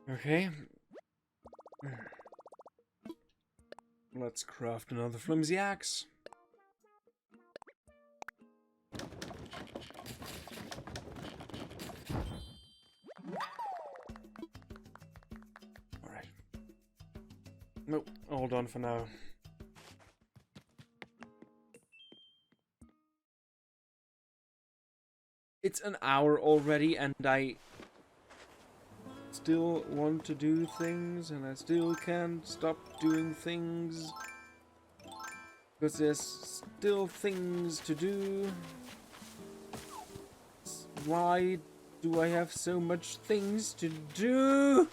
Speaker 1: Okay. Let's craft another flimsy axe. Alright. Nope, all done for now. It's an hour already and I still want to do things and I still can't stop doing things because there's still things to do. Why do I have so much things to do?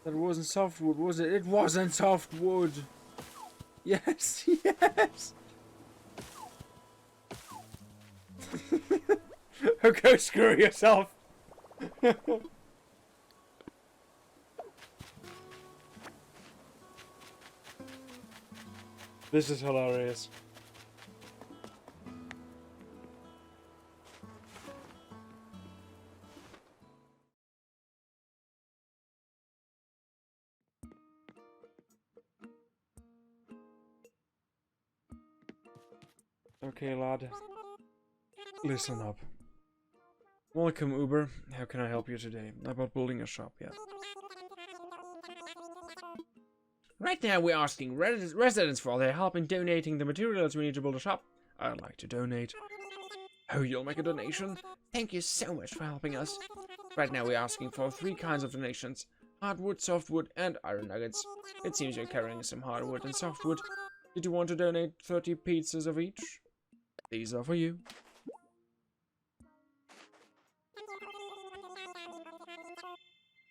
Speaker 1: That wasn't softwood, was it? It wasn't softwood. Yes, yes. Go screw yourself. This is hilarious. Okay, lad. Listen up. Welcome, Uber. How can I help you today? About building a shop, yes.
Speaker 2: Right now we're asking residents for their help in donating the materials we need to build a shop.
Speaker 1: I'd like to donate.
Speaker 2: Oh, you'll make a donation? Thank you so much for helping us. Right now we're asking for 3 kinds of donations. Hardwood, softwood, and iron nuggets. It seems you're carrying some hardwood and softwood. Did you want to donate 30 pizzas of each? These are for you.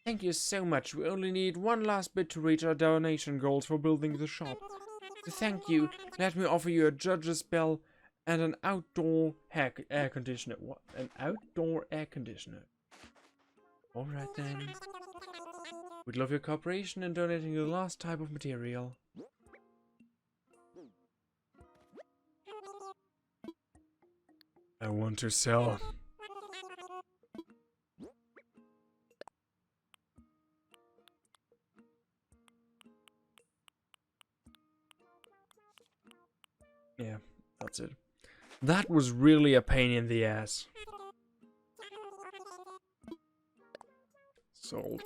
Speaker 2: Thank you so much. We only need one last bit to reach our donation goals for building the shop. To thank you, let me offer you a judge's bell and an outdoor air conditioner. What? An outdoor air conditioner? Alright then. We'd love your cooperation in donating the last type of material.
Speaker 1: I want to sell. Yeah, that's it. That was really a pain in the ass. Sold.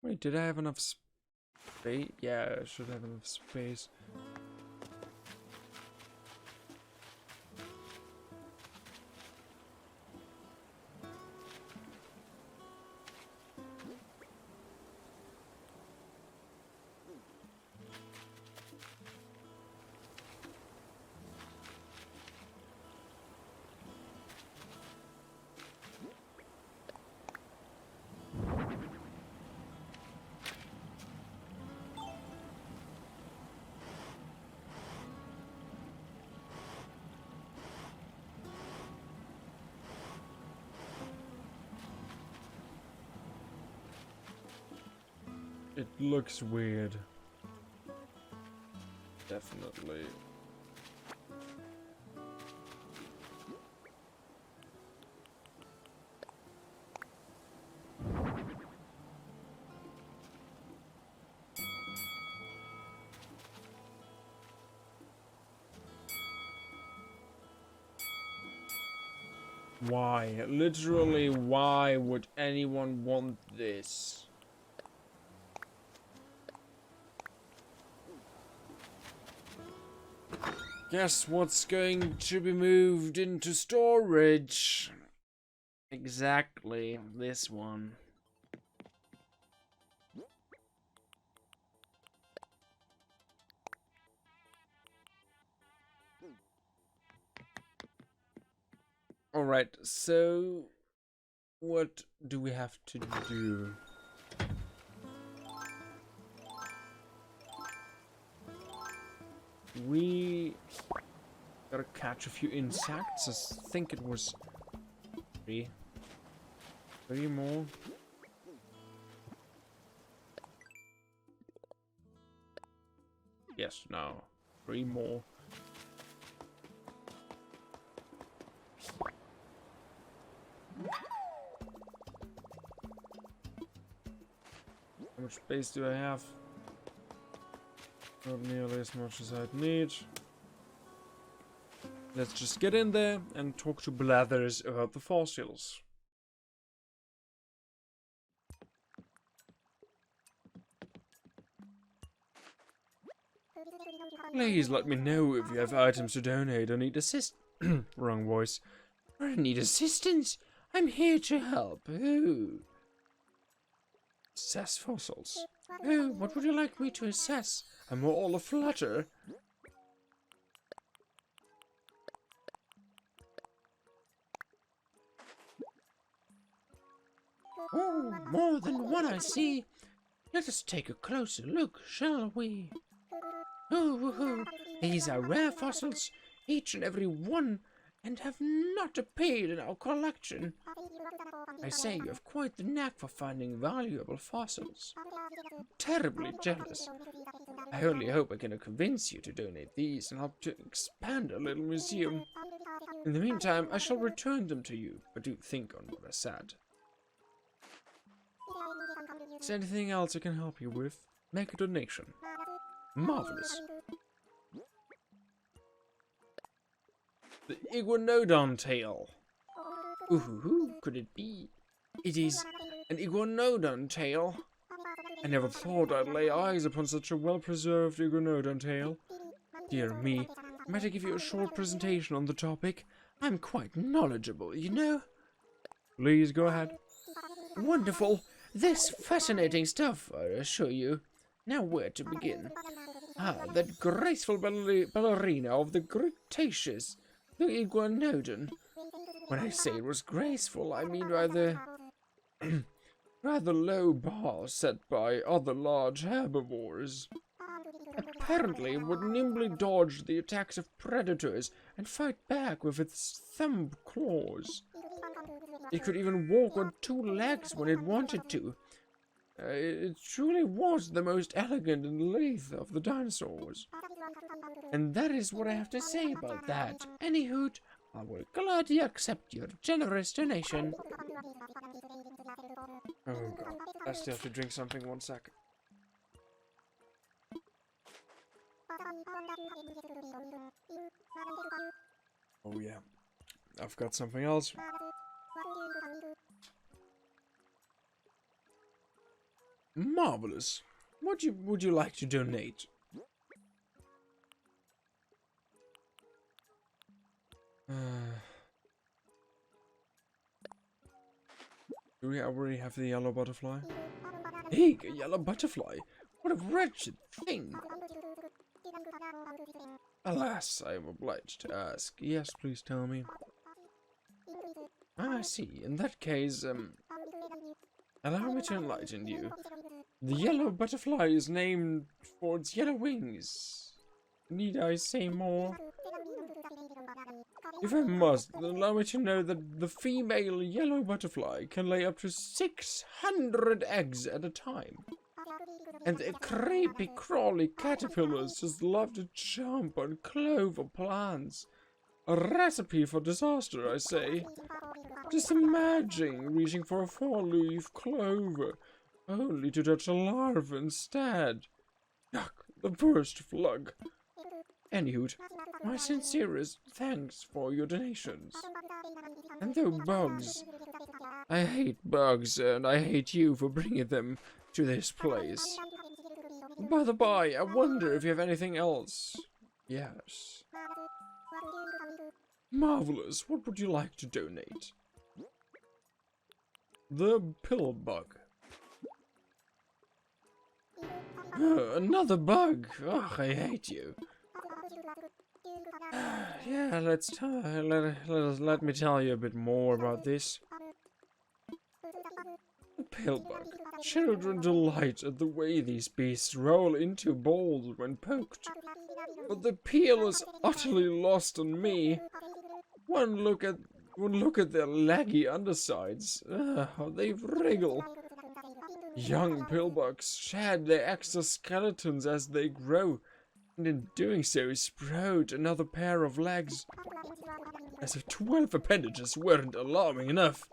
Speaker 1: Wait, did I have enough space? Yeah, I should have enough space. It looks weird. Definitely. Why? Literally, why would anyone want this? Guess what's going to be moved into storage? Exactly, this one. Alright, so what do we have to do? We gotta catch a few insects. I think it was three more. Yes, no, 3 more. How much space do I have? Not nearly as much as I'd need. Let's just get in there and talk to Blathers about the fossils. Please let me know if you have items to donate or need assist. Wrong voice.
Speaker 2: I need assistance. I'm here to help. Oh.
Speaker 1: Assess fossils.
Speaker 2: Oh, what would you like me to assess?
Speaker 1: I'm all aflutter.
Speaker 2: Oh, more than one I see. Let us take a closer look, shall we? Oh, these are rare fossils, each and every one, and have not appeared in our collection. I say you have quite the knack for finding valuable fossils. I'm terribly jealous. I only hope I can convince you to donate these and help to expand our little museum. In the meantime, I shall return them to you, but do think on what I said.
Speaker 1: Is there anything else I can help you with? Make a donation. Marvelous. The iguanodon tail.
Speaker 2: Ooh, could it be?
Speaker 1: It is an iguanodon tail. I never thought I'd lay eyes upon such a well-preserved iguanodon tail. Dear me, might I give you a short presentation on the topic?
Speaker 2: I'm quite knowledgeable, you know.
Speaker 1: Please go ahead.
Speaker 2: Wonderful. This fascinating stuff, I assure you. Now where to begin? Ah, that graceful ballerina of the Cretaceous, the iguanodon. When I say it was graceful, I mean rather low bar set by other large herbivores. Apparently, it would nimbly dodge the attacks of predators and fight back with its thumb claws. It could even walk on 2 legs when it wanted to. It truly was the most elegant and lithe of the dinosaurs. And that is what I have to say about that. Anywho, I will gladly accept your generous donation.
Speaker 1: Oh god, I still have to drink something, 1 sec. Oh yeah, I've got something else. Marvelous. What would you like to donate? Do we already have the yellow butterfly? Eek, a yellow butterfly! What a wretched thing! Alas, I am obliged to ask. Yes, please tell me. Ah, I see. In that case, allow me to enlighten you. The yellow butterfly is named for its yellow wings. Need I say more? If I must, then allow me to know that the female yellow butterfly can lay up to 600 eggs at a time. And the creepy-crawly caterpillars just love to jump on clover plants. A recipe for disaster, I say. Just imagine reaching for a 4-leaf clover, only to touch a larva instead. Yuck, the worst flug. Anywho, my sincerest thanks for your donations. And though bugs, I hate bugs, and I hate you for bringing them to this place. By the by, I wonder if you have anything else. Yes. Marvelous. What would you like to donate? The pill bug. Another bug. Ugh, I hate you. Yeah, let me tell you a bit more about this. The pillbug. Children delight at the way these beasts roll into balls when poked. But the peel is utterly lost on me. One look at their leggy undersides. How they wriggle. Young pillbugs shed their exoskeletons as they grow, and in doing so sprout another pair of legs. As if 12 appendages weren't alarming enough.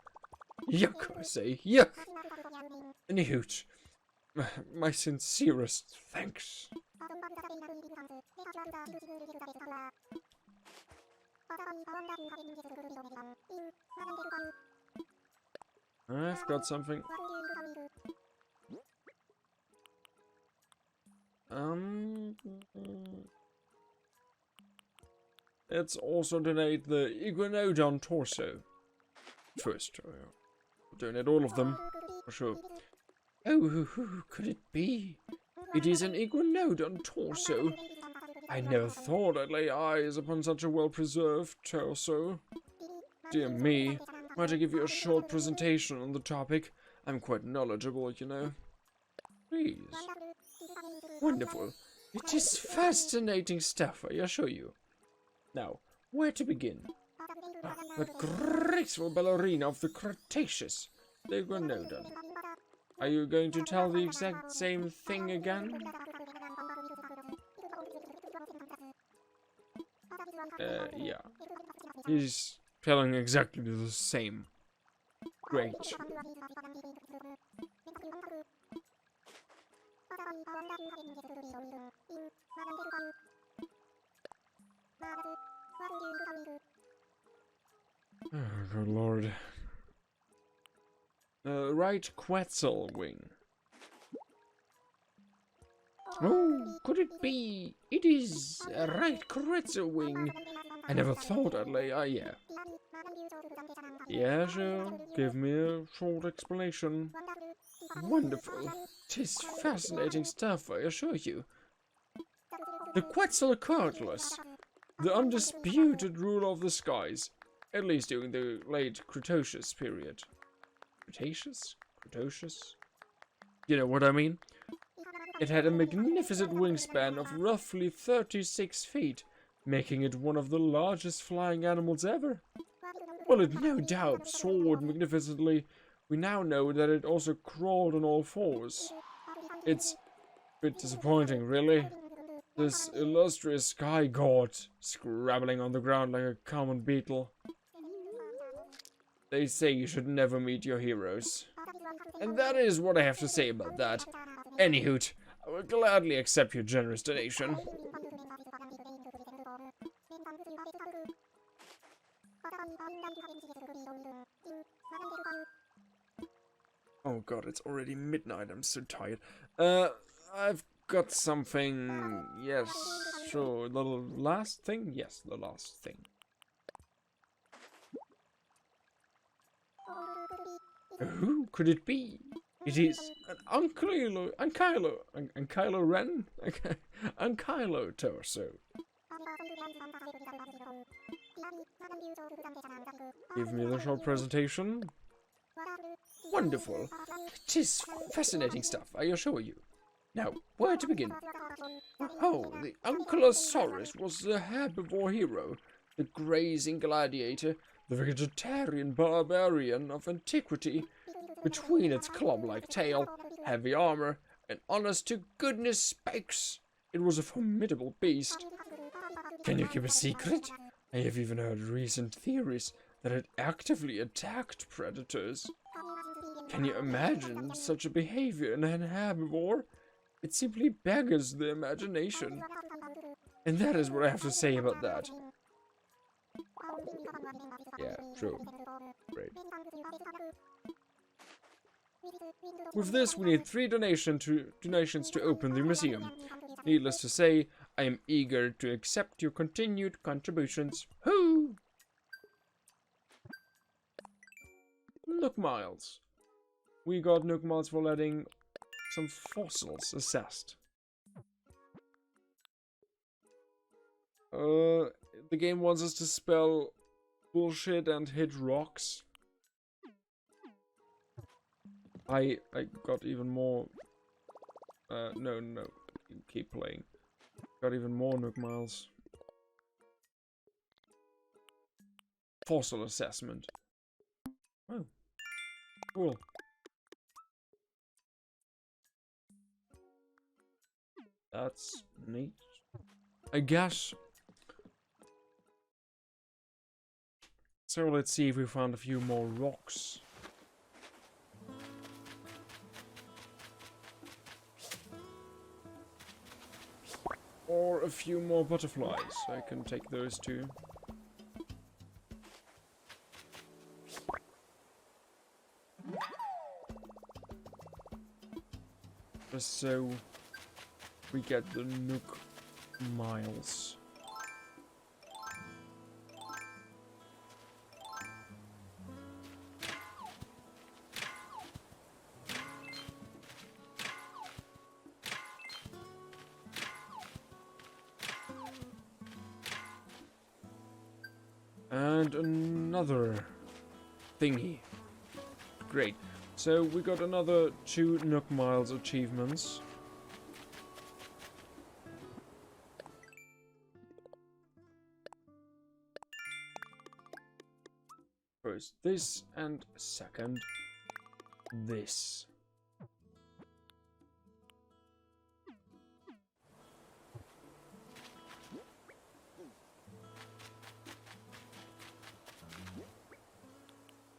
Speaker 1: Yuck, I say, yuck. Anywho, my sincerest thanks. I've got something. Let's also donate the iguanodon torso. First, donate all of them, for sure. Oh, who could it be? It is an iguanodon torso. I never thought I'd lay eyes upon such a well-preserved torso. Dear me, might I give you a short presentation on the topic? I'm quite knowledgeable, you know. Please. Wonderful. It is fascinating stuff, I assure you. Now, where to begin? The graceful ballerina of the Cretaceous, the iguanodon. Are you going to tell the exact same thing again? Yeah. He's telling exactly the same. Great. Oh, good lord. Right Quetzal wing. Oh, could it be? It is a right Quetzal wing. I never thought I'd lay yeah. Yeah, sure. Give me a short explanation. Wonderful. 'Tis fascinating stuff, I assure you. The Quetzalcoatlus, the undisputed ruler of the skies, at least during the late Cretaceous period. Cretaceous? Cretaceous? You know what I mean? It had a magnificent wingspan of roughly 36 feet, making it one of the largest flying animals ever. While it no doubt soared magnificently, we now know that it also crawled on all fours. It's a bit disappointing, really. This illustrious sky god scrabbling on the ground like a common beetle. They say you should never meet your heroes. And that is what I have to say about that. Anywho, I will gladly accept your generous donation. Oh god, it's already midnight, I'm so tired. I've got something... Yes, sure. The last thing? Yes, the last thing. Who could it be? It is an Ankylo Ren? Ankylo torso. Give me the short presentation. Wonderful. 'Tis fascinating stuff, I assure you. Now, where to begin? Oh, the Ankylosaurus was the herbivore hero, the grazing gladiator, the vegetarian barbarian of antiquity. Between its club-like tail, heavy armor, and honest-to-goodness spikes, it was a formidable beast. Can you keep a secret? I have even heard recent theories that it actively attacked predators. Can you imagine such a behavior in an herbivore? It simply beggars the imagination. And that is what I have to say about that. Yeah, true. Great. With this, we need 3 donations to open the museum. Needless to say, I am eager to accept your continued contributions. Hoo! Nook Miles. We got Nook Miles for letting some fossils assessed. The game wants us to spell bullshit and hit rocks. I got even more. No, keep playing. Got even more Nook Miles. Fossil assessment. Oh, cool. That's neat, I guess. So let's see if we found a few more rocks. Or a few more butterflies. I can take those too. Just so we get the Nook Miles. And another thingy. Great. So we got another 2 Nook Miles achievements. First this, and second this.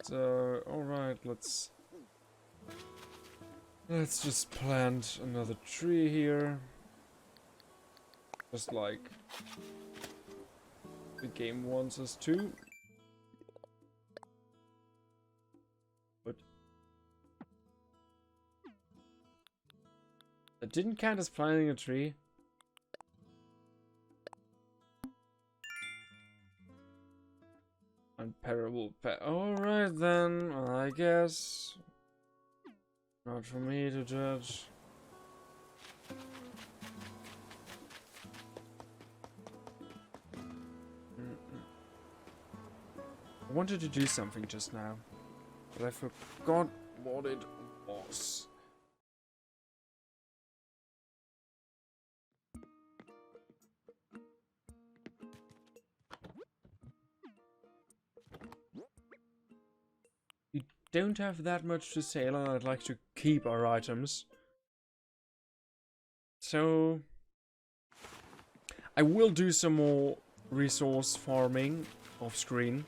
Speaker 1: So, alright, let's just plant another tree here. Just like the game wants us to. But that didn't count as planting a tree. Unparable pet. Alright then, I guess. Not for me to judge. I wanted to do something just now, but I forgot what it was. We don't have that much to sell, and I'd like to keep our items. So I will do some more resource farming off screen.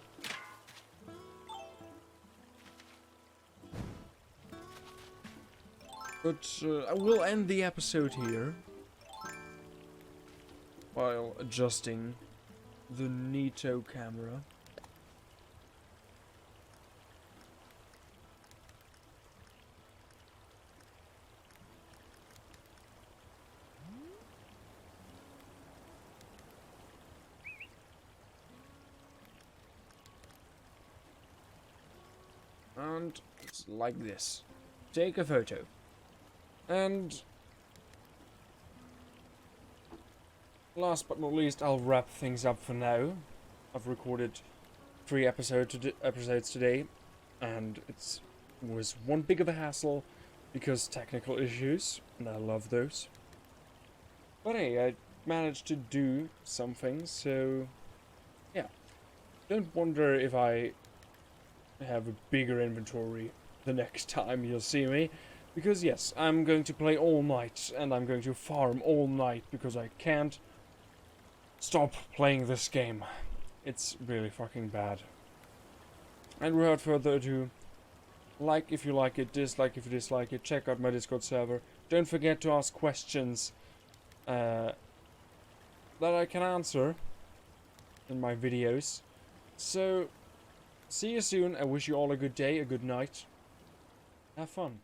Speaker 1: But I will end the episode here while adjusting the Neato camera. And it's like this. Take a photo. And last but not least, I'll wrap things up for now. I've recorded 3 episodes today, and it was one big of a hassle because technical issues, and I love those. But hey, I managed to do something, so yeah. Don't wonder if I have a bigger inventory the next time you'll see me. Because yes, I'm going to play all night, and I'm going to farm all night, because I can't stop playing this game. It's really fucking bad. And without further ado, like if you like it, dislike if you dislike it, check out my Discord server. Don't forget to ask questions that I can answer in my videos. So, see you soon. I wish you all a good day, a good night. Have fun.